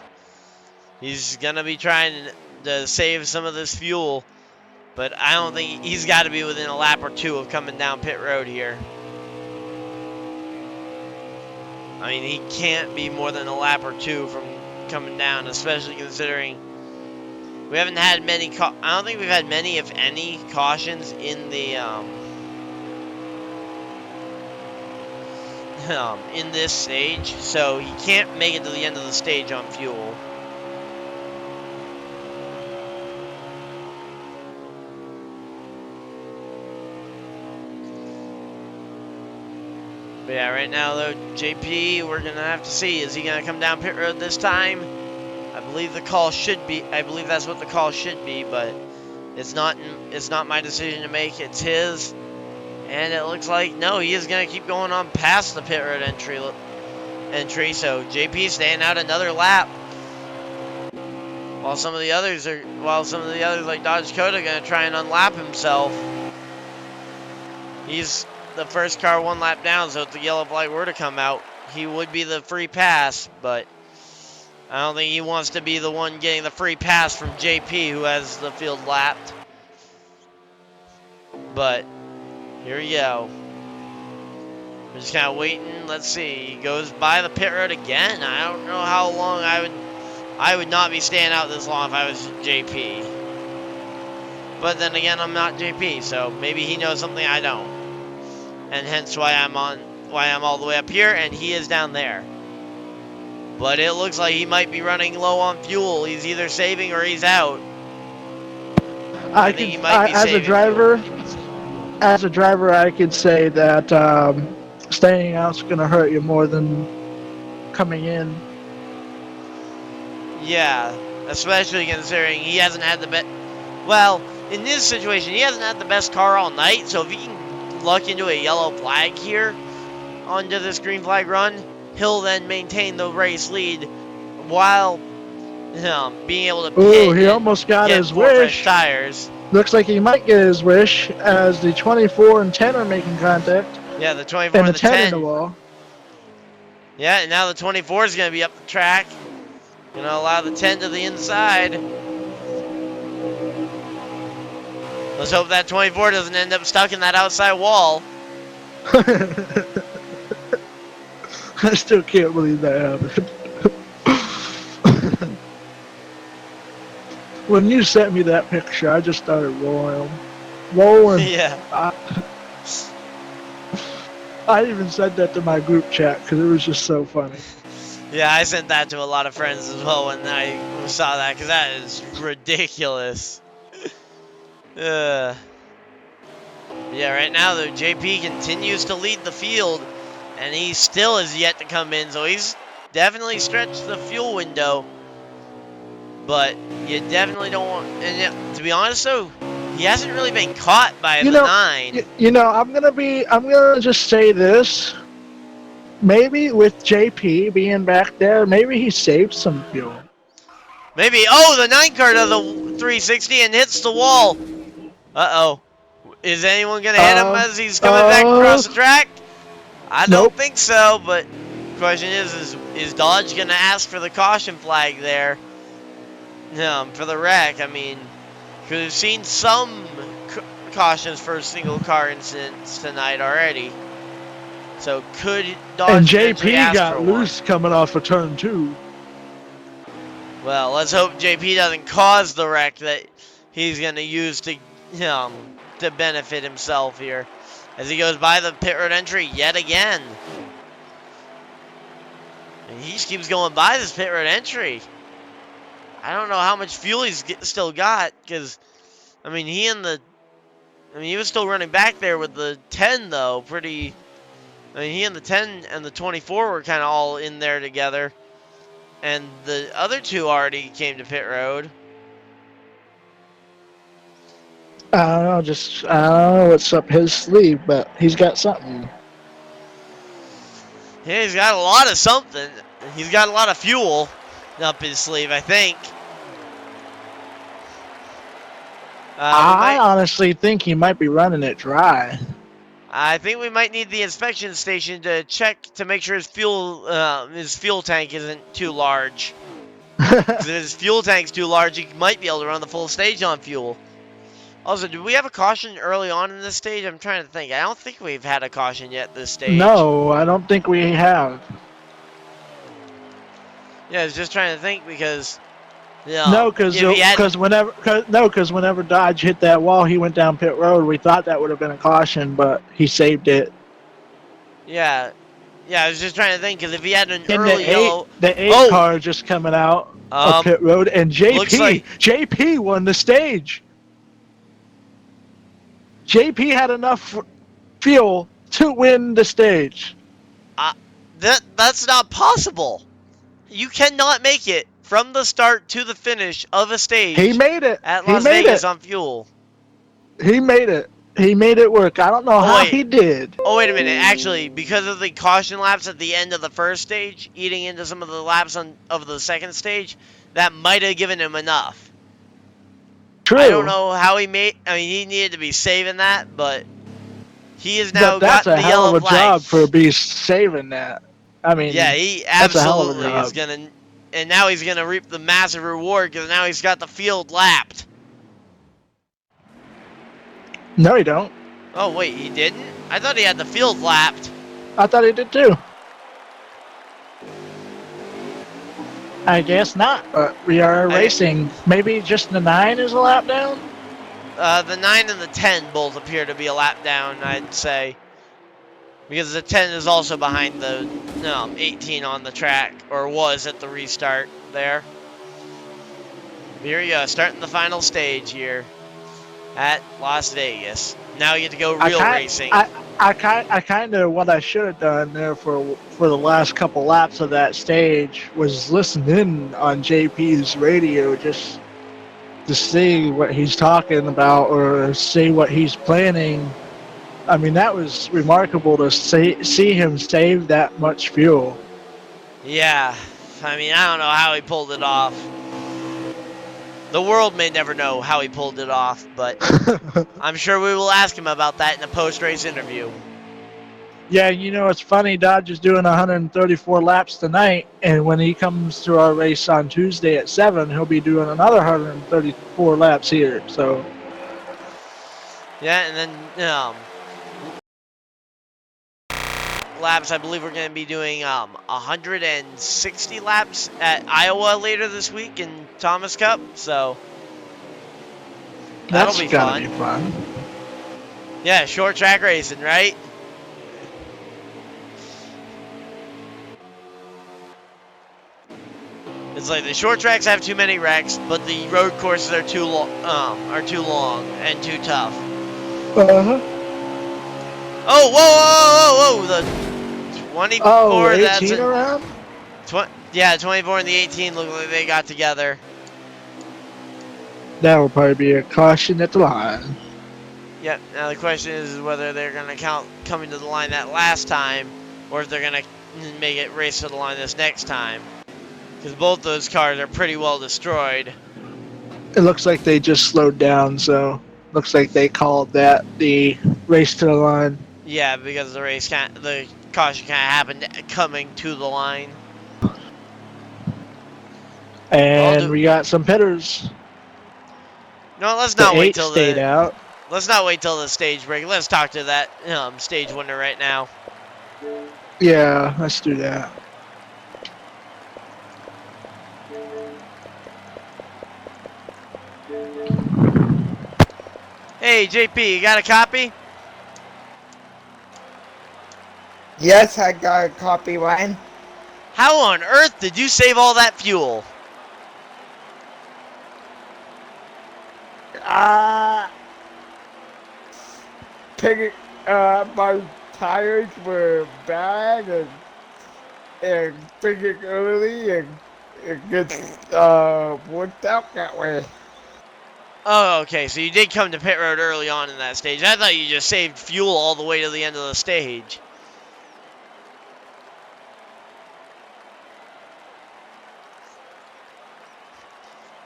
he's going to be trying to save some of this fuel. But I don't think he's got to be within a lap or two of coming down pit road here. I mean, he can't be more than a lap or two from coming down, especially considering we haven't had many. I don't think we've had many, if any, cautions in the in this stage. So he can't make it to the end of the stage on fuel. But yeah, right now though, JP, we're gonna have to see. Is he gonna come down pit road this time? I believe the call should be. I believe that's what the call should be, but it's not. It's not my decision to make. It's his. And it looks like no, he is gonna keep going on past the pit road entry. So JP staying out another lap. While some of the others like Dodge Dakota gonna try and unlap himself. He's the first car 1 lap down, so if the yellow flag were to come out, he would be the free pass, but I don't think he wants to be the one getting the free pass from JP, who has the field lapped. But here we go. We're just kind of waiting. Let's see. He goes by the pit road again. I don't know how long I would not be staying out this long if I was JP. But then again, I'm not JP, so maybe he knows something I don't. And hence why I'm all the way up here and he is down there. But it looks like he might be running low on fuel. He's either saving or he's out. I think he might be saving. As a driver, I could say that staying out's going to hurt you more than coming in. Yeah, especially considering he hasn't had the best. Well, in this situation, he hasn't had the best car all night. So if he can luck into a yellow flag here onto this green flag run, he'll then maintain the race lead while being able to pit. He almost got his wish. Fresh tires. Looks like he might get his wish as the 24 and 10 are making contact. Yeah, the 24 And and the the 10 in 10. the wall. Yeah, and now the 24 is going to be up the track. Going to allow the 10 to the inside. Let's hope that 24 doesn't end up stuck in that outside wall. I still can't believe that happened. When you sent me that picture, I just started rolling. Yeah. I even said that to my group chat because it was just so funny. Yeah, I sent that to a lot of friends as well when I saw that because that is ridiculous. Yeah, right now, though, JP continues to lead the field, and he still is yet to come in, so he's definitely stretched the fuel window. But you definitely don't want, and to be honest, though, he hasn't really been caught by the 9. I'm gonna just say this. Maybe with JP being back there, maybe he saved some fuel. Maybe, the 9 car does a 360 and hits the wall. Uh-oh. Is anyone going to hit him as he's coming back across the track? I don't think so, but the question is Dodge going to ask for the caution flag there? For the wreck. I mean, because we've seen some cautions for single car incidents tonight already. So could Dodge and JP ask got for loose one? coming off of turn 2. Well, let's hope JP doesn't cause the wreck that he's going to use to benefit himself here as he goes by the pit road entry yet again. And he just keeps going by this pit road entry. I don't know how much fuel he's still got because, I mean, he was still running back there with the 10 though. He and the 10 and the 24 were kind of all in there together. And the other 2 already came to pit road. I don't know what's up his sleeve, but he's got something. Yeah, he's got a lot of something. He's got a lot of fuel up his sleeve, I think. I honestly think he might be running it dry. I think we might need the inspection station to check to make sure his fuel tank isn't too large. Because if his fuel tank's too large, he might be able to run the full stage on fuel. Also, do we have a caution early on in this stage? I'm trying to think. I don't think we've had a caution yet this stage. No, I don't think we have. Yeah, I was just trying to think because... No, because whenever Dodge hit that wall, he went down pit road. We thought that would have been a caution, but he saved it. Yeah, I was just trying to think because if he had an early yellow, the 8 car just coming out of pit road, and JP won the stage. JP had enough fuel to win the stage. That's not possible. You cannot make it from the start to the finish of a stage. He made it at Las Vegas on fuel. He made it. He made it work. I don't know how he did. Oh, wait a minute. Actually, because of the caution laps at the end of the first stage, eating into some of the laps of the second stage, that might have given him enough. True. I don't know how he made... I mean, he needed to be saving that, but he has now got the yellow flag. That's a hell of a job for be saving that. I mean... Yeah, he absolutely is going to... And now he's going to reap the massive reward because now he's got the field lapped. No, he don't. Oh, wait, he didn't? I thought he had the field lapped. I thought he did too. I guess not, but we are racing. Maybe just the 9 is a lap down? The 9 and the 10 both appear to be a lap down, I'd say. Because the 10 is also behind the 18 on the track, or was at the restart there. Here we go, starting the final stage here at Las Vegas. Now you get to go real racing. I kind of what I should have done there for the last couple laps of that stage was listen in on JP's radio just to see what he's talking about or see what he's planning. I mean, that was remarkable to see him save that much fuel. Yeah, I mean, I don't know how he pulled it off. The world may never know how he pulled it off, but I'm sure we will ask him about that in a post-race interview. Yeah, you know, it's funny. Dodge is doing 134 laps tonight, and when he comes to our race on Tuesday at 7, he'll be doing another 134 laps here. So, yeah, and then laps, I believe we're going to be doing 160 laps at Iowa later this week in Thomas Cup, so that'll be fun. Be fun. Yeah, short track racing, right? It's like the short tracks have too many wrecks, but the road courses are too long and too tough. Oh, whoa! The 24. Oh, 18 that's around. 24 and the 18 look like they got together. That will probably be a caution at the line. Yep. Now the question is whether they're going to count coming to the line that last time, or if they're going to make it race to the line this next time. Because both those cars are pretty well destroyed. It looks like they just slowed down, so looks like they called that the race to the line. Yeah, because the caution kind of happened coming to the line. And we got some pitters. No, let's not wait till stayed out. Let's not wait till the stage break. Let's talk to that stage winner right now. Yeah, let's do that. Hey, JP, you got a copy? Yes, I got a copy, Ryan. How on earth did you save all that fuel? My tires were bad and picking early and it gets worked out that way. Oh, okay, so you did come to pit road early on in that stage. I thought you just saved fuel all the way to the end of the stage.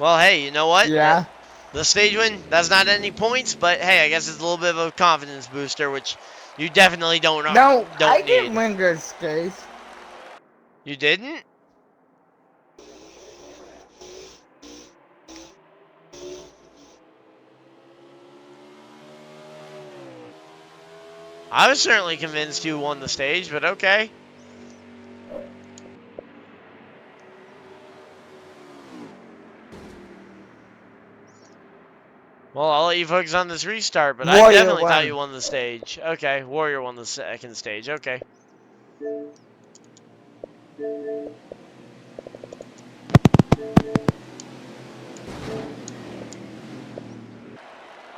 Well, hey, you know what? Yeah. The stage win, that's not any points, but hey, I guess it's a little bit of a confidence booster, which you definitely don't need. I didn't win this stage. You didn't? I was certainly convinced you won the stage, but okay. Well, I'll let you focus on this restart, but Warrior I definitely won. thought you won the stage. Okay, Warrior won the second stage. Okay.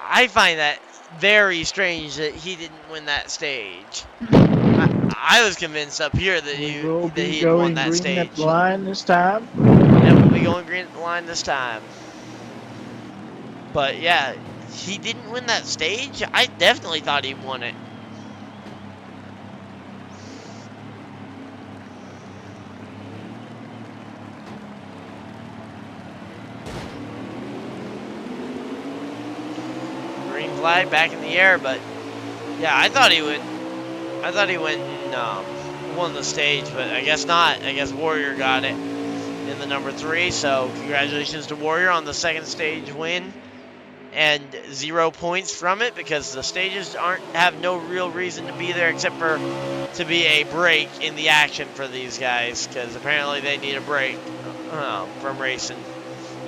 I find that very strange that he didn't win that stage. I was convinced up here that he had won that stage. At the line this time. Yeah, we'll be going green at the line this time. But yeah, he didn't win that stage? I definitely thought he won it. Green flag back in the air, but yeah, I thought he went and won the stage, but I guess not. I guess Warrior got it in the number 3, so congratulations to Warrior on the second stage win. And 0 points from it because the stages have no real reason to be there except for to be a break in the action for these guys, because apparently they need a break from racing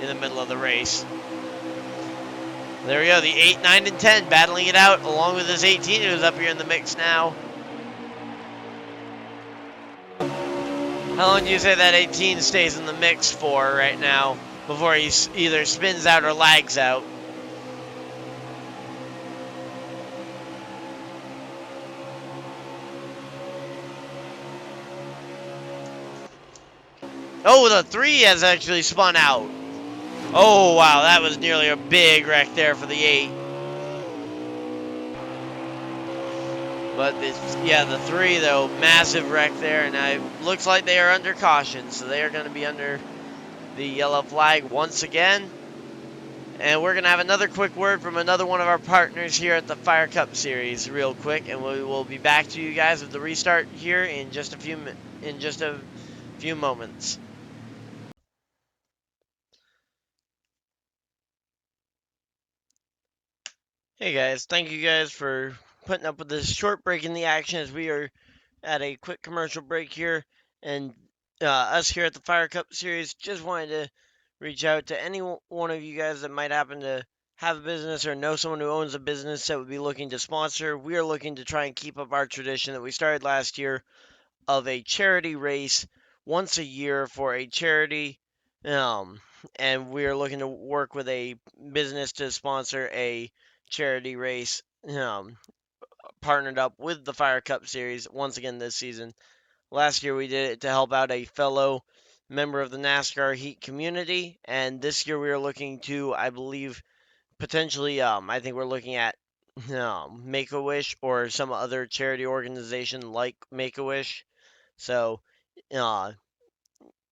in the middle of the race. There we go, the 8, 9, and 10 battling it out along with this 18 who's up here in the mix now. How long do you say that 18 stays in the mix for right now before he either spins out or lags out? Oh, the 3 has actually spun out. Oh, wow, that was nearly a big wreck there for the 8. But, the 3, though, massive wreck there, and it looks like they are under caution, so they are going to be under the yellow flag once again. And we're going to have another quick word from another one of our partners here at the Fire Cup Series real quick, and we will be back to you guys with the restart here in just a few moments. Hey guys, thank you guys for putting up with this short break in the action as we are at a quick commercial break here, and us here at the Fire Cup Series just wanted to reach out to any one of you guys that might happen to have a business or know someone who owns a business that would be looking to sponsor. We are looking to try and keep up our tradition that we started last year of a charity race once a year for a charity. And we are looking to work with a business to sponsor a charity race, partnered up with the Fire Cup Series once again this season. Last year we did it to help out a fellow member of the NASCAR Heat community, and this year we are looking to, I believe, potentially, I think we're looking at Make a Wish or some other charity organization like Make a Wish. So, uh,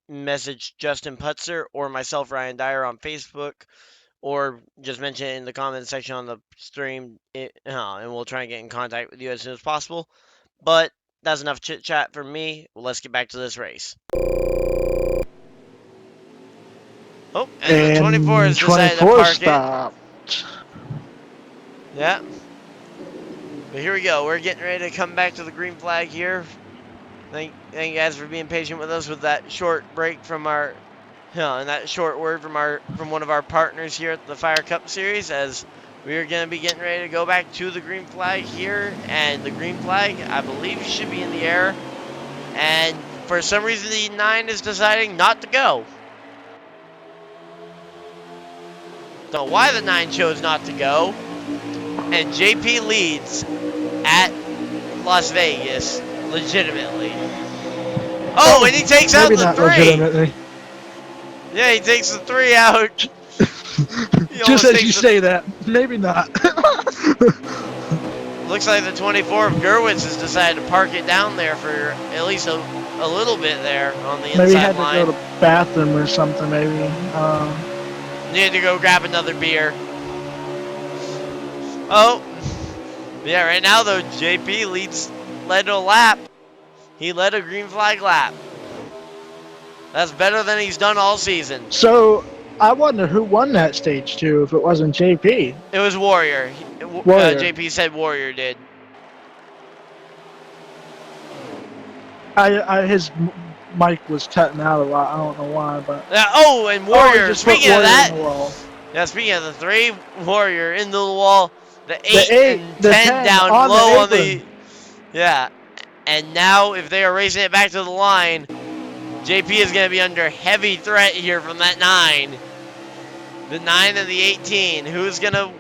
message Justin Putzer or myself, Ryan Dyer, on Facebook, or just mention it in the comment section on the stream, and we'll try and get in contact with you as soon as possible. But that's enough chit chat for me. Let's get back to this race. Oh, and the 24 has decided to park stopped. it. Yeah. But here we go. We're getting ready to come back to the green flag here. Thank you guys for being patient with us with that short break from our, and that short word from one of our partners here at the Fire Cup Series, as we are going to be getting ready to go back to the green flag here, and the green flag, I believe, should be in the air, and for some reason the 9 is deciding not to go. Don't know why the 9 chose not to go, and JP leads at Las Vegas legitimately. Oh, and he takes out the 3. Legitimately. Yeah, he takes the 3 out. Just as you say that, maybe not. Looks like the 24 of Gerwitz has decided to park it down there for at least a little bit there on the inside line. Maybe he had to go to the bathroom or something, maybe. Needed to go grab another beer. Oh. Yeah, right now, though, JP led a lap. He led a green flag lap. That's better than he's done all season. So, I wonder who won that stage 2 if it wasn't JP. It was Warrior. JP said Warrior did. His mic was cutting out a lot. I don't know why, but. Oh, and Warrior. Speaking of that. Yeah, speaking of the 3, Warrior into the wall. The 8 and the 10 down low on the. Yeah. And now, if they are racing it back to the line, JP is going to be under heavy threat here from that 9. The 9 and the 18. Who's going to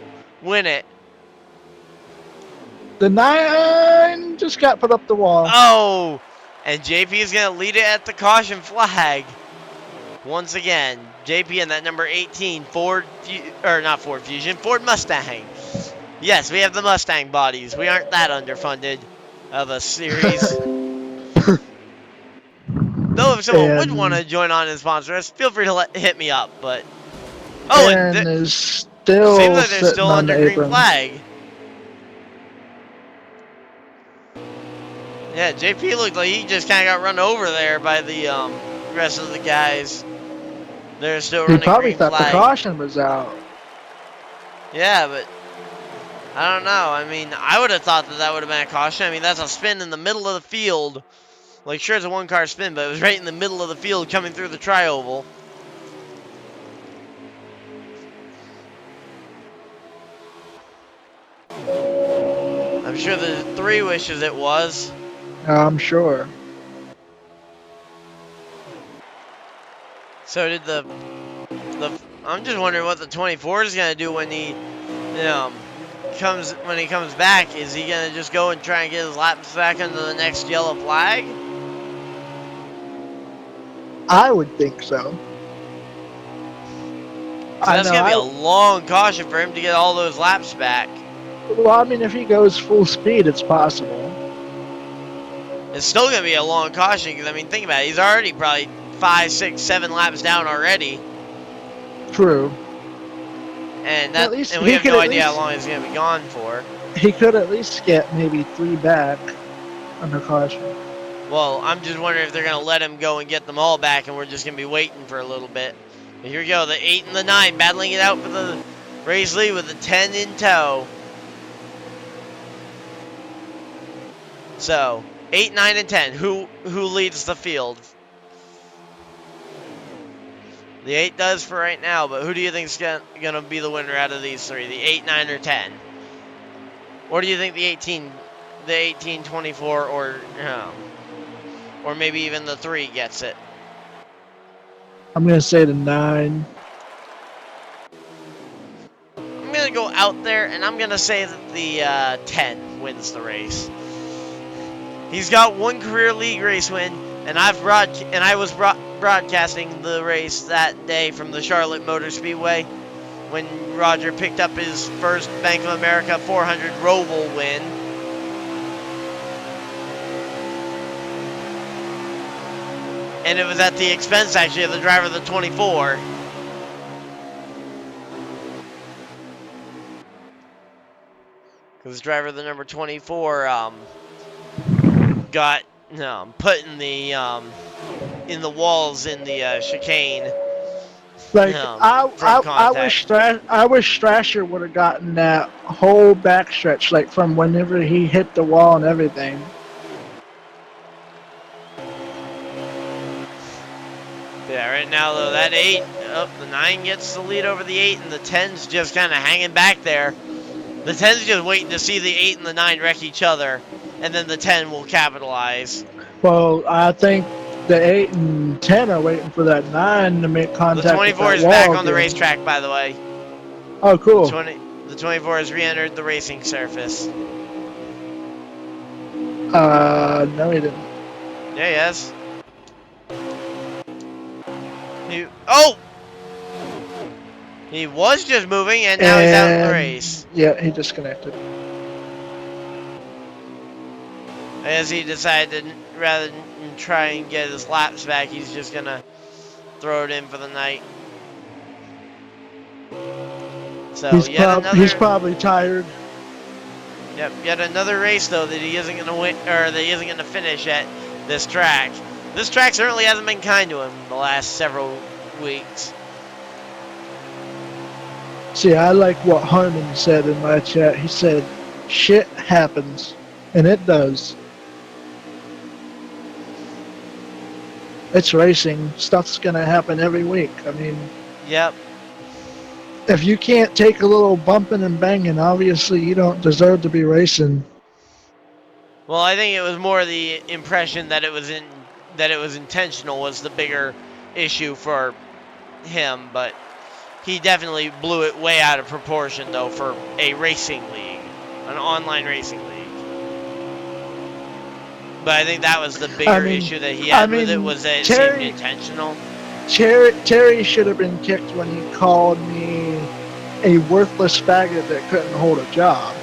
win it? The 9 just got put up the wall. Oh! And JP is going to lead it at the caution flag. Once again, JP and that number 18 Ford Mustang. Yes, we have the Mustang bodies. We aren't that underfunded of a series. Though if someone would want to join on and sponsor us, feel free to hit me up. But and is still seems like they're still under green flag. Yeah, JP looked like he just kind of got run over there by the rest of the guys. They're still running green flag. He probably thought the caution was out. Yeah, but I don't know. I mean, I would have thought that would have been a caution. I mean, that's a spin in the middle of the field. Like, sure, it's a one-car spin, but it was right in the middle of the field coming through the tri-oval. I'm sure the 3 wishes it was. I'm sure. So did the I'm just wondering what the 24 is gonna do when he comes back. Is he gonna just go and try and get his laps back under the next yellow flag? I would think so. So that's gonna be a long caution for him to get all those laps back. Well, I mean, if he goes full speed, it's possible. It's still going to be a long caution because, I mean, think about it. He's already probably 5, 6, 7 laps down already. True. and we have no idea how long he's going to be gone for. He could at least get maybe 3 back under caution. Well, I'm just wondering if they're going to let him go and get them all back, and we're just going to be waiting for a little bit. But here we go, the 8 and the 9 battling it out for the race lead with the 10 in tow. So, 8, 9, and 10. Who leads the field? The 8 does for right now, but who do you think is going to be the winner out of these three? The 8, 9, or 10? Or do you think the 18, 24, or maybe even the 3 gets it? I'm going to say the 9. I'm going to go out there, and I'm going to say that the 10 wins the race. He's got 1 career league race win, and I was broadcasting the race that day from the Charlotte Motor Speedway when Roger picked up his first Bank of America 400 Roval win. And it was at the expense, actually, of the driver of the 24. Because driver of the number 24 got put in the walls in the chicane. Like I wish Strasher would have gotten that whole backstretch, like from whenever he hit the wall and everything. Yeah, right now though that 8, the 9 gets the lead over the 8, and the 10's just kind of hanging back there. The 10's just waiting to see the 8 and the 9 wreck each other, and then the 10 will capitalize. Well, I think the 8 and 10 are waiting for that 9 to make contact. The 24 is back on the racetrack, by the way. Oh, cool. The 24 has re-entered the racing surface. No, he didn't. Yeah, he has. He was just moving, and now he's out of the race. Yeah, he disconnected. As he decided, rather than try and get his laps back, he's just going to throw it in for the night. So he's probably tired. Yep, yet another race though that he isn't going to win, or that he isn't going to finish at this track. This track certainly hasn't been kind to him the last several weeks. See, I like what Harmon said in my chat. He said, "Shit happens," and it does. It's racing. Stuff's gonna happen every week. I mean, yep. If you can't take a little bumping and banging, obviously you don't deserve to be racing. Well, I think it was more the impression that it was intentional was the bigger issue for him, but he definitely blew it way out of proportion though for a racing league, an online racing league. But I think that was the bigger issue that he had with it, was that it seemed intentional. Terry should have been kicked when he called me a worthless faggot that couldn't hold a job.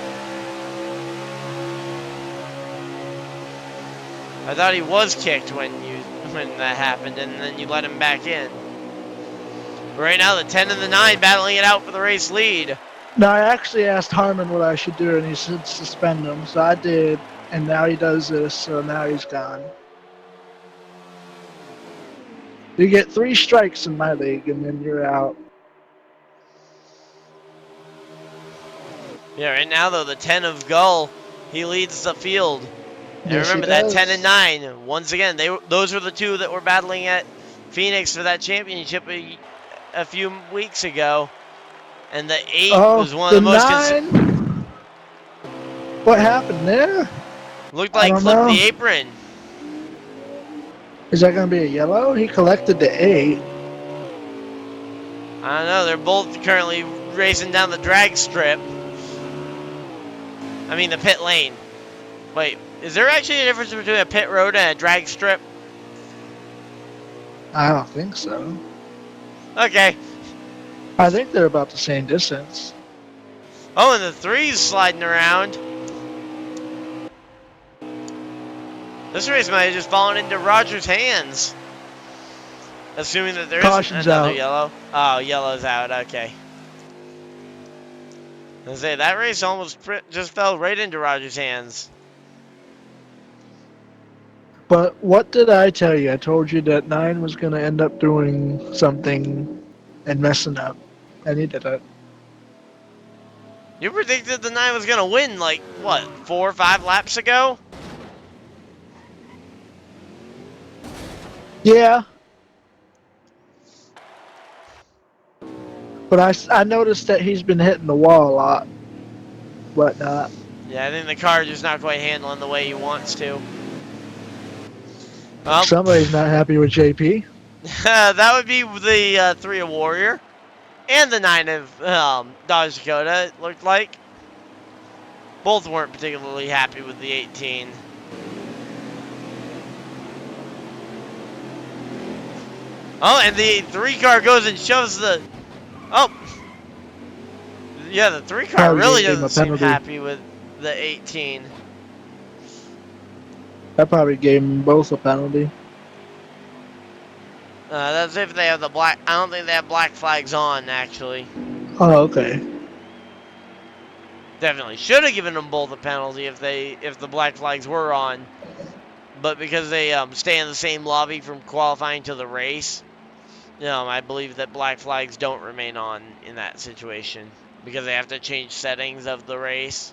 I thought he was kicked when that happened, and then you let him back in. Right now, the 10 and the 9 battling it out for the race lead. No, I actually asked Harmon what I should do, and he said suspend him, so I did, and now he does this, so now he's gone. You get 3 strikes in my league, and then you're out. Yeah, right now, though, the 10 of Gull, he leads the field. And yes, remember that 10 and 9, once again, those were the 2 that were battling at Phoenix for that championship a few weeks ago. And the 8 was one of the most... 9? What happened there? Looked like flipped the apron. Is that going to be a yellow? He collected the 8. I don't know. They're both currently racing down the drag strip. I mean, the pit lane. Wait, is there actually a difference between a pit road and a drag strip? I don't think so. Okay. I think they're about the same distance. Oh, and the 3's sliding around. This race might have just fallen into Roger's hands. Assuming that there isn't another yellow. Oh, yellow's out, okay. I say that race almost just fell right into Roger's hands. But what did I tell you? I told you that 9 was going to end up doing something and messing up. And he did it. You predicted the 9 was going to win, like, what, 4 or 5 laps ago? Yeah. But I noticed that he's been hitting the wall a lot. Whatnot. Yeah, I think the car just not quite handling the way he wants to. Well, Somebody's not happy with JP. that would be the 3 of Warrior and the 9 of Dodge Dakota, it looked like. Both weren't particularly happy with the 18. Oh, and the 3 car goes and shoves the... Oh! Yeah, the 3 car really doesn't seem happy with the 18. That probably gave them both a penalty. That's if they have the black... I don't think they have black flags on, actually. Oh, okay. Definitely should have given them both a penalty if the black flags were on. But because they stay in the same lobby from qualifying to the race, I believe that black flags don't remain on in that situation because they have to change settings of the race.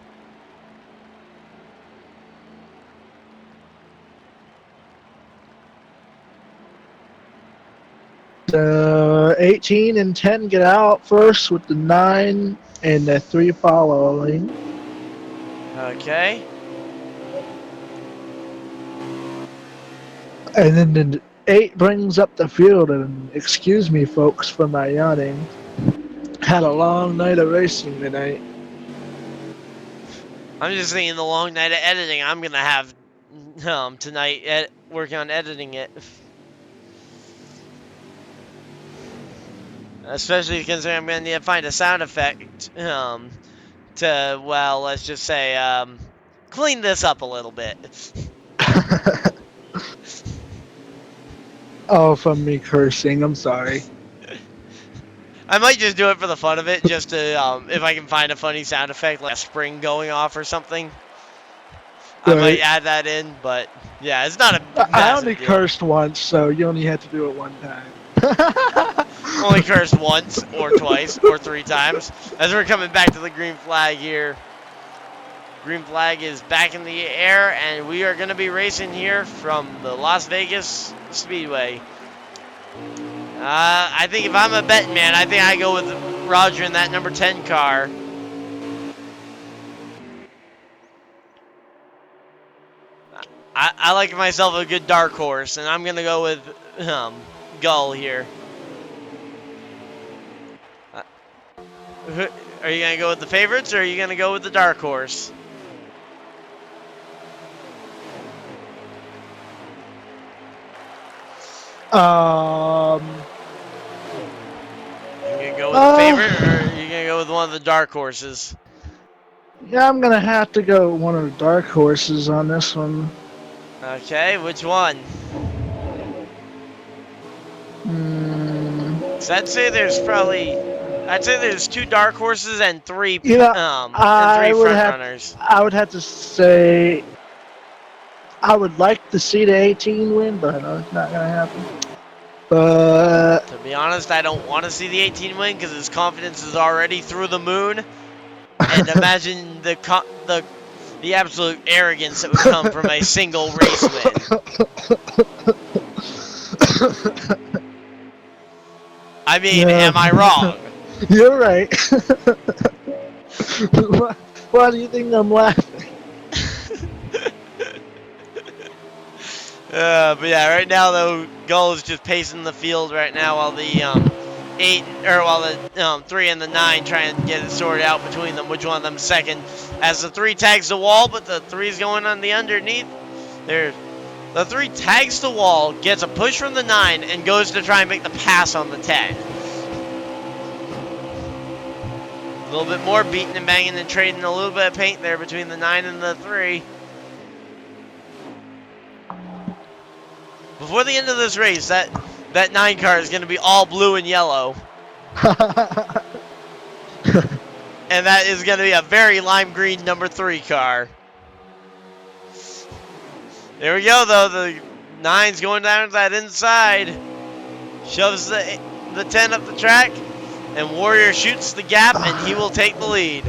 The 18 and 10 get out first with the 9 and the 3 following. Okay. And then the 8 brings up the field, and excuse me, folks, for my yawning. Had a long night of racing tonight. I'm just thinking the long night of editing I'm going to have tonight working on editing it. Especially considering I'm going to need to find a sound effect to, well, let's just say, clean this up a little bit. Oh, from me cursing, I'm sorry. I might just do it for the fun of it, just to, if I can find a funny sound effect, like a spring going off or something. Right. I might add that in, but yeah, it's not a massive I only deal. cursed once, so you only had to do it one time. Only cursed once, or twice, or 3 times. As we're coming back to the green flag here. Green flag is back in the air, and we are going to be racing here from the Las Vegas Speedway. I think if I'm a betting man, I think I go with Roger in that number 10 car. I like myself a good dark horse, and I'm going to go with Gull here. Are you going to go with the favorites, or are you going to go with the dark horse? You gonna go with the favorite, or are you gonna go with one of the dark horses? Yeah, I'm gonna have to go with one of the dark horses on this one. Okay, which one? I'd say there's 2 dark horses and 3 front runners. I would have to say I would like to see the 18 win, but I know it's not gonna happen. But to be honest, I don't want to see the 18 win because his confidence is already through the moon. And imagine the absolute arrogance that would come from a single race win. I mean, am I wrong? You're right. Why do you think I'm laughing? But yeah, right now though, Gull is just pacing the field right now while the 3 and the 9 trying to get it sorted out between them, which one of them's second. As the 3 tags the wall, but the 3's going on the underneath. The 3 tags the wall, gets a push from the 9, and goes to try and make the pass on the 10. A little bit more beating and banging and trading a little bit of paint there between the 9 and the 3. Before the end of this race, that 9 car is going to be all blue and yellow. And that is going to be a very lime green number 3 car. There we go, though. The 9's going down to that inside. Shoves the 10 up the track. And Warrior shoots the gap, and he will take the lead.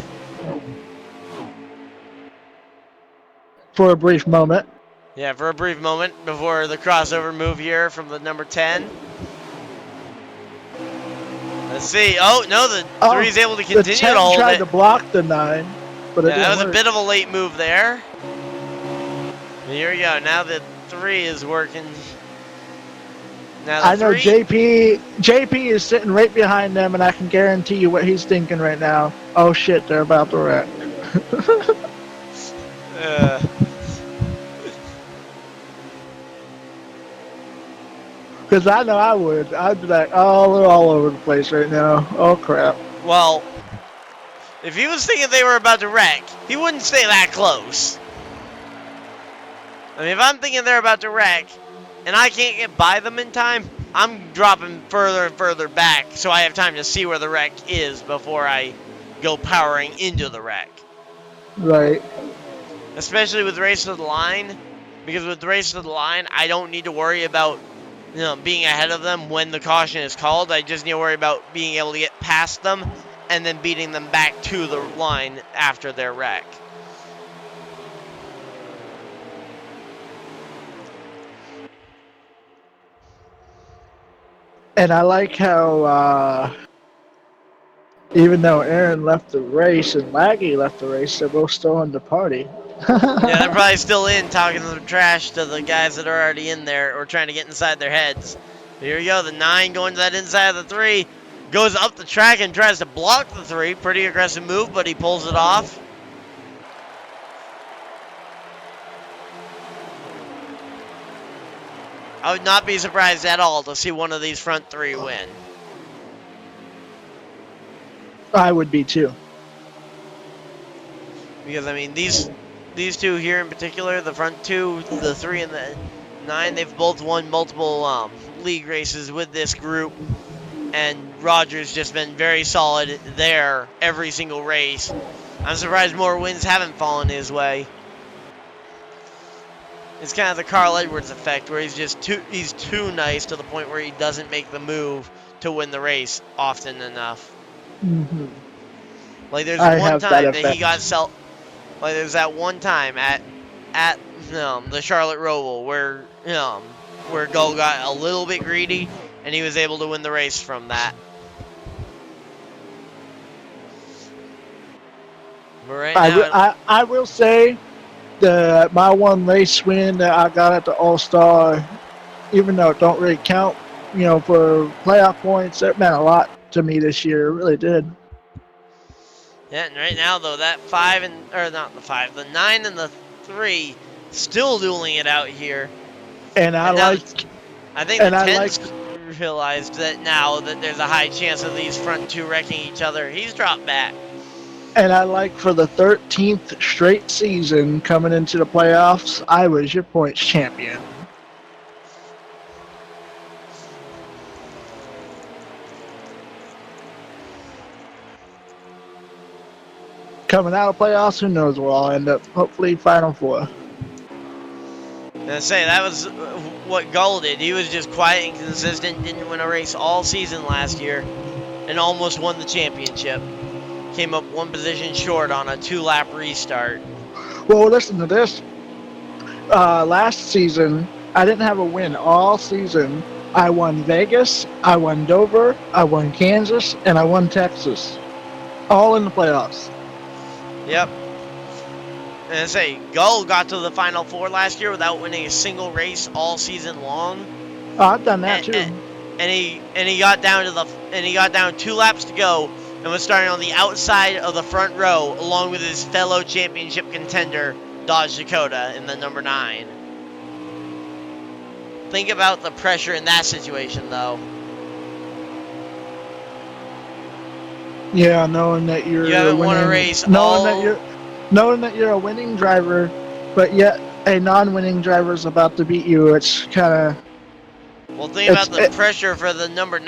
For a brief moment. Yeah, for a brief moment before the crossover move here from the number 10. Let's see. Oh, no, the 3 is able to continue the 10 to hold tried it. to block the 9, but it didn't that was work. a bit of a late move there. Here we go. Now the 3 is working. Now the I know 3. JP is sitting right behind them, and I can guarantee you what he's thinking right now. Oh shit, they're about to wreck. Because I know I would. I'd be like, oh, they're all over the place right now. Oh crap. Well, if he was thinking they were about to wreck, he wouldn't stay that close. I mean, if I'm thinking they're about to wreck, and I can't get by them in time, I'm dropping further and further back so I have time to see where the wreck is before I go powering into the wreck. Right. Especially with Race to the Line, because with Race to the Line, I don't need to worry about being ahead of them when the caution is called. I just need to worry about being able to get past them and then beating them back to the line after their wreck. And I like how, even though Aaron left the race and Laggy left the race, they're both still in the party. Yeah, they're probably still in talking some trash to the guys that are already in there or trying to get inside their heads. But here we go, the 9 going to that inside of the 3. Goes up the track and tries to block the 3. Pretty aggressive move, but he pulls it off. I would not be surprised at all to see one of these front 3 win. I would be too. Because, I mean, these 2 here in particular, the front 2, the 3 and the 9, they've both won multiple league races with this group. And Roger's just been very solid there every single race. I'm surprised more wins haven't fallen his way. It's kind of the Carl Edwards effect, where he's too nice to the point where he doesn't make the move to win the race often enough. Mm-hmm. Like there's one time that he got like there's that one time at the Charlotte Roval where Gull got a little bit greedy and he was able to win the race from that. But right now, I will say that my one race win that I got at the All-Star, even though it don't really count, for playoff points, it meant a lot to me this year. It really did. Yeah, and right now though, that the 9 and the 3 still dueling it out here. And I think the 10's realized that now that there's a high chance of these front 2 wrecking each other. He's dropped back. And I like for the 13th straight season coming into the playoffs, I was your points champion. Coming out of playoffs, who knows where I'll end up. Hopefully Final Four. I say, that was what Gull did. He was just quiet and consistent, didn't win a race all season last year, and almost won the championship. Came up 1 position short on a 2-lap restart. Well, listen to this. Last season, I didn't have a win all season. I won Vegas, I won Dover, I won Kansas, and I won Texas. All in the playoffs. Yep. And I say, Gull got to the Final Four last year without winning a single race all season long. Oh, I've done that too. And he got down 2 laps to go and was starting on the outside of the front row along with his fellow championship contender Dodge Dakota in the number 9. Think about the pressure in that situation though. Yeah, knowing that you haven't won a race, knowing that you're a winning driver, but yet a non-winning driver is about to beat you. It's kind of. Well, think about the pressure for the number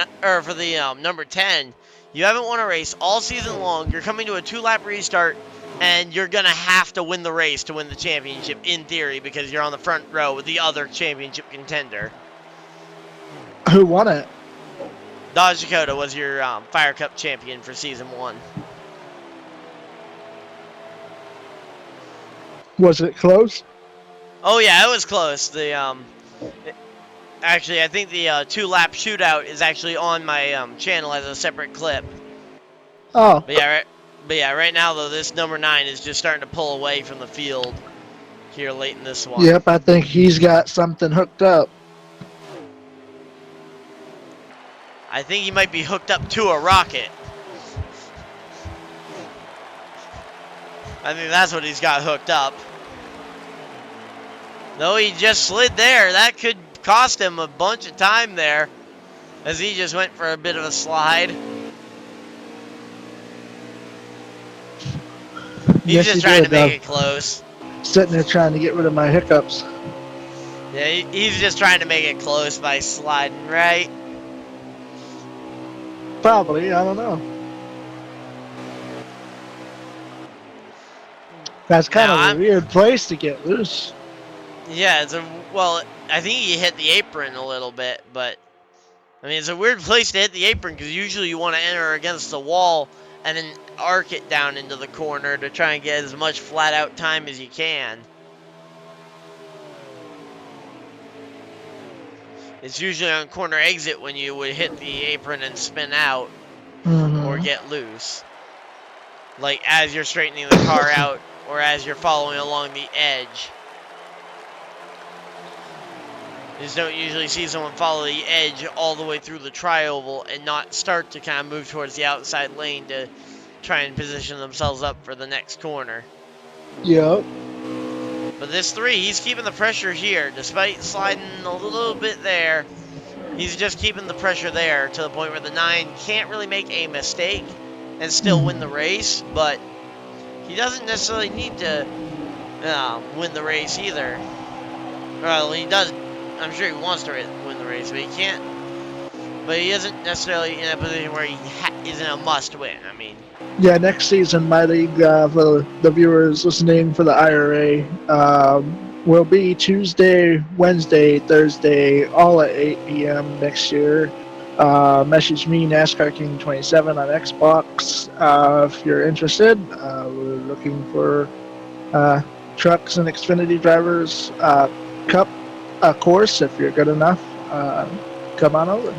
10. You haven't won a race all season long. You're coming to a 2-lap restart, and you're going to have to win the race to win the championship, in theory, because you're on the front row with the other championship contender. Who won it? Dodge Dakota was your Fire Cup champion for season 1. Was it close? Oh yeah, it was close. Actually, I think the 2-lap shootout is actually on my channel as a separate clip. Oh. But yeah, right now though, this number 9 is just starting to pull away from the field here late in this one. Yep, I think he's got something hooked up. I think he might be hooked up to a rocket. I think that's what he's got hooked up. No, he just slid there. That could cost him a bunch of time there, as he just went for a bit of a slide. He's just trying to make it close. Sitting there trying to get rid of my hiccups. Yeah, he's just trying to make it close by sliding, right? Probably, I don't know. That's kind of a weird place to get loose. Yeah, well, I think he hit the apron a little bit, but I mean, it's a weird place to hit the apron because usually you want to enter against the wall and then arc it down into the corner to try and get as much flat out time as you can. It's usually on corner exit when you would hit the apron and spin out or get loose. Like as you're straightening the car out or as you're following along the edge. You just don't usually see someone follow the edge all the way through the tri-oval and not start to kind of move towards the outside lane to try and position themselves up for the next corner. Yep. But this 3, he's keeping the pressure here. Despite sliding a little bit there, he's just keeping the pressure there to the point where the 9 can't really make a mistake and still win the race, but he doesn't necessarily need to win the race either. Well, he does. I'm sure he wants to win the race, but he can't. But he isn't necessarily in a position where he isn't a must-win. I mean. Yeah, next season, my league, for the viewers listening for the IRA, will be Tuesday, Wednesday, Thursday, all at 8 p.m. next year. Message me, NASCAR King 27 on Xbox, if you're interested. We're looking for trucks and Xfinity drivers. Cup course, if you're good enough, come on over.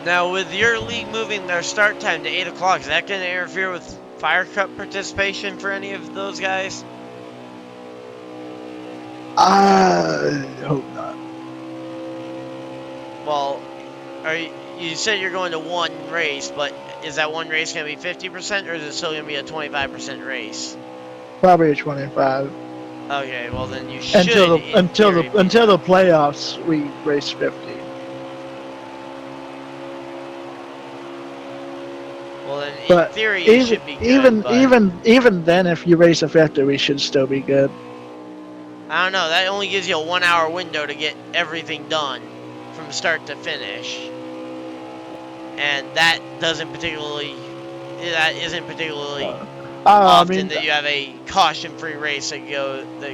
Now, with your league moving their start time to 8 o'clock, is that going to interfere with Fire Cup participation for any of those guys? I hope not. Well, you said you're going to one race, but is that one race going to be 50%, or is it still going to be a 25% race? Probably a 25. Okay, well then you should. Until the playoffs, we race 50. Well then, but in theory, you should be good. Even then, if you race a 50, we should still be good. I don't know. That only gives you a 1 hour window to get everything done from start to finish, and that isn't particularly often that you have a caution-free race that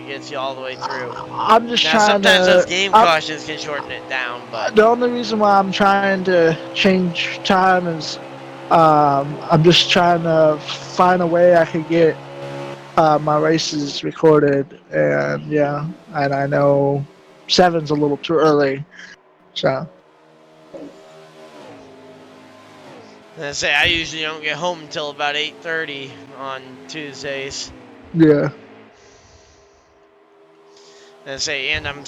gets you all the way through. I'm just trying sometimes those game cautions can shorten it down, but the only reason why I'm trying to change time is I'm just trying to find a way I could get my races recorded, and I know 7's a little too early, so. I usually don't get home until about 8:30 on Tuesdays. Yeah. And I'm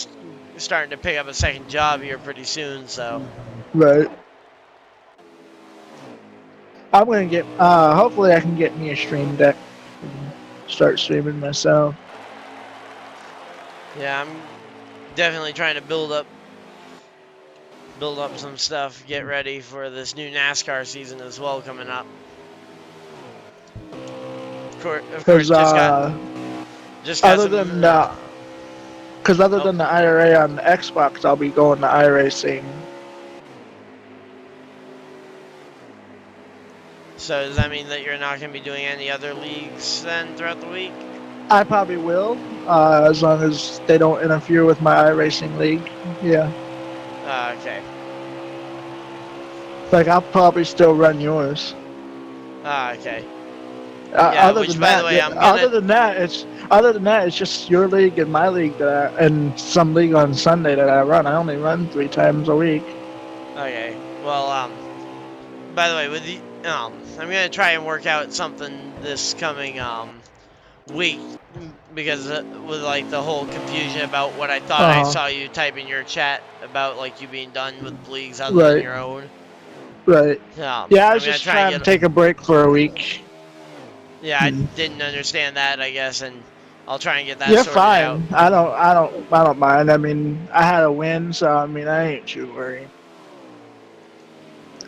starting to pick up a second job here pretty soon, so. Right. I'm gonna get. Hopefully, I can get me a stream deck and start streaming myself. Yeah, I'm definitely trying to build up some stuff, get ready for this new NASCAR season as well coming up. Of course, just got other than the IRA on the Xbox, I'll be going to iRacing. So does that mean that you're not going to be doing any other leagues then throughout the week? I probably will, as long as they don't interfere with my iRacing league. Yeah. Okay. Like, I'll probably still run yours. Okay. Yeah, Other which than by the that, way, I'm gonna. other than that, it's just your league and my league and some league on Sunday that I run. I only run 3 times a week. Okay. Well, by the way, with the I'm gonna try and work out something this coming week because with like the whole confusion about what I thought I saw you type in your chat about like you being done with leagues other than Right, your own. right. Yeah, I I'm was gonna just try and trying to get. take a break for a week. Yeah, I didn't understand that, I guess, and I'll try and get that You're sorted out. fine. I don't mind. I mean, I had a win, so I mean, I ain't too worried.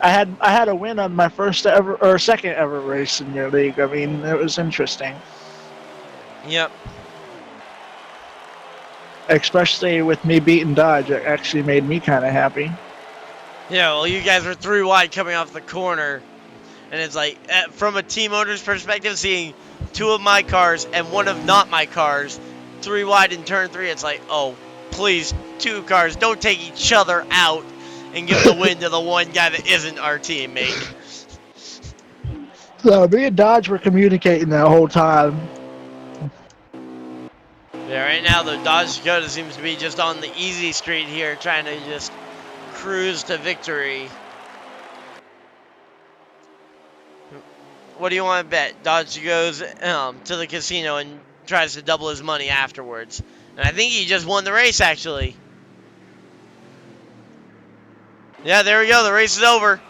I had a win on my first ever or second ever race in your league. I mean, it was interesting, Yep. especially with me beating Dodge. It actually made me kind of happy. Yeah, well, you guys were 3 wide coming off the corner, and it's like, from a team owner's perspective, seeing 2 of my cars and 1 of not my cars 3 wide in turn 3, it's like, oh, please, 2 cars, don't take each other out and give the win to the one guy that isn't our teammate. So me and Dodge were communicating that whole time. Yeah, right now, the Dodge Dakota seems to be just on the easy street here, trying to just cruise to victory. What do you want to bet? Dodge goes to the casino and tries to double his money afterwards. And I think he just won the race, actually. Yeah, there we go. The race is over.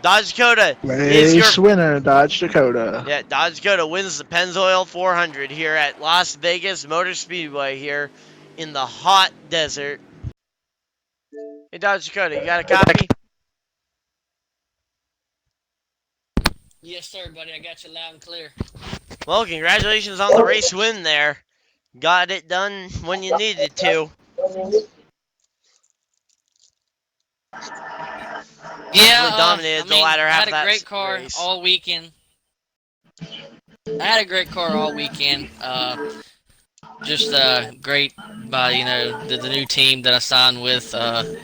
Dodge Dakota is your... Race winner, Dodge Dakota. Yeah, Dodge Dakota wins the Pennzoil 400 here at Las Vegas Motor Speedway here in the hot desert. Hey, Dodge Dakota, you got a copy? Yes, sir, buddy. I got you loud and clear. Well, congratulations on the race win there. Got it done when you needed to. Yeah, Really dominated the latter I half had of a that great car race. all weekend. I had a great car all weekend. Just great by the new team that I signed with.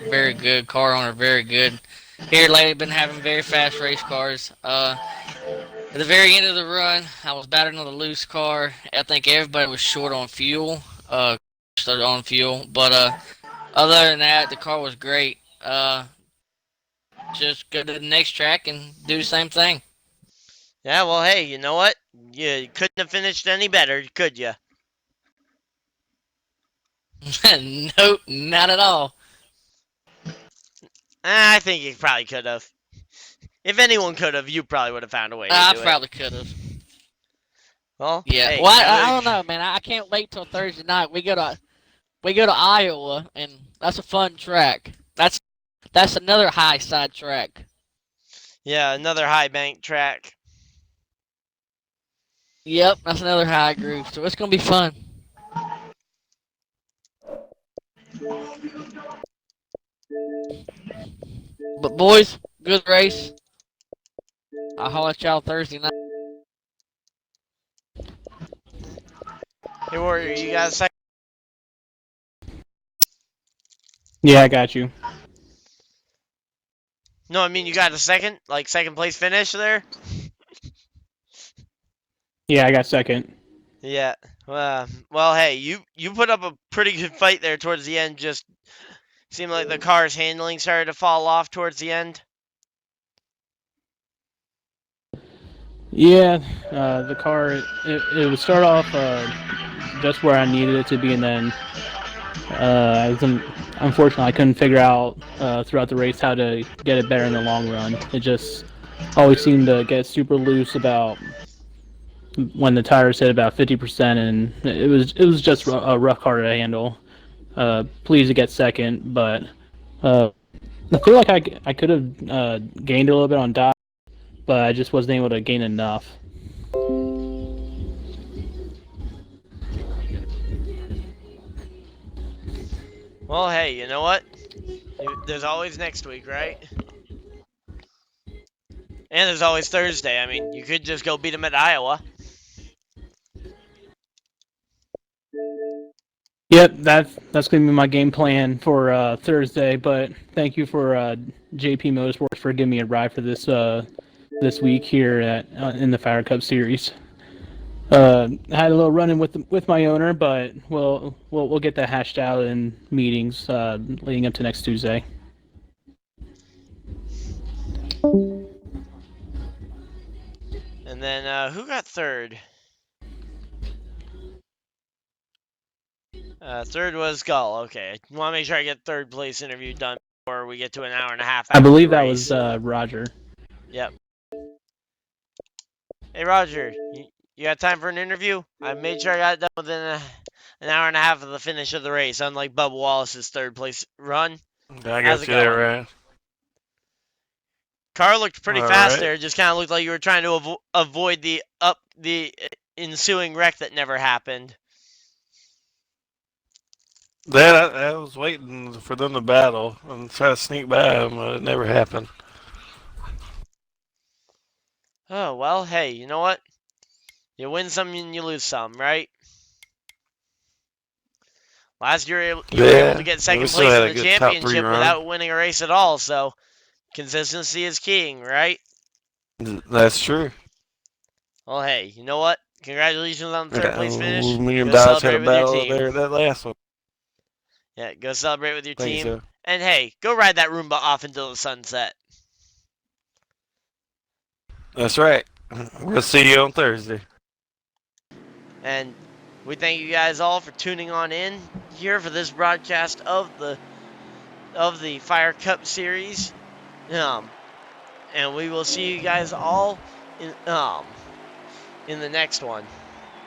Very good car owner, very good. Here lately, been having very fast race cars. At the very end of the run, I was battling on the loose car. I think everybody was short on fuel. Started on fuel, but other than that, the car was great. Just go to the next track and do the same thing. Yeah, well, hey, you know what? You couldn't have finished any better, could you? Nope, not at all. I think you probably could have. If anyone could have, you probably would have found a way to I do it. probably could have. Well, Yeah. hey, Well, I don't know, man. I can't wait till Thursday night. We go to Iowa, and that's a fun track. That's another high side track. Yeah, another high bank track. Yep, that's another high groove. So it's gonna be fun. But boys, good race. I'll holler at y'all Thursday night. Hey, Warrior, you got a second? Yeah, I got you. No, I mean you got a second? Like second place finish there? Yeah, I got second. Yeah. Well, hey, you put up a pretty good fight there towards the end. Just seemed like the car's handling started to fall off towards the end. Yeah, the car it would start off just where I needed it to be, and then unfortunately I couldn't figure out throughout the race how to get it better in the long run. It just always seemed to get super loose about when the tires hit about 50%, and it was just a rough car to handle. Pleased to get second, but I feel like I could have gained a little bit on Dodge, but I just wasn't able to gain enough. Well, hey, you know what? There's always next week, right? And there's always Thursday. I mean, you could just go beat them at Iowa. Yep, that's going to be my game plan for Thursday. But thank you for JP Motorsports for giving me a ride for this week here in the Fire Cup Series. I had a little run-in with my owner, but we'll get that hashed out in meetings leading up to next Tuesday. And then who got third? Third was Gull. Okay, I want to make sure I get third place interview done before we get to an hour and a half. I believe that was Roger. Yep. Hey Roger, you got time for an interview? I made sure I got it done within an hour and a half of the finish of the race, unlike Bubba Wallace's third place run. I How's got it you there, going? right? Car looked pretty All fast right. there. It just kind of looked like you were trying to avoid the ensuing wreck that never happened. I was waiting for them to battle and try to sneak by them, but it never happened. Oh, well, hey, you know what? You win some and you lose some, right? Last year, you were able to get We second still place had in a the good top 3 championship run. without winning a race at all, so consistency is king, right? That's true. Well, hey, you know what? Congratulations on the third place finish. Me and Go Dodge had celebrate a with your battle team. there that last one. Yeah, go celebrate with your Thank you, team. sir. And hey, go ride that Roomba off until the sunset. That's right. We'll see you on Thursday. And we thank you guys all for tuning on in here for this broadcast of the Fire Cup series. And we will see you guys all in the next one.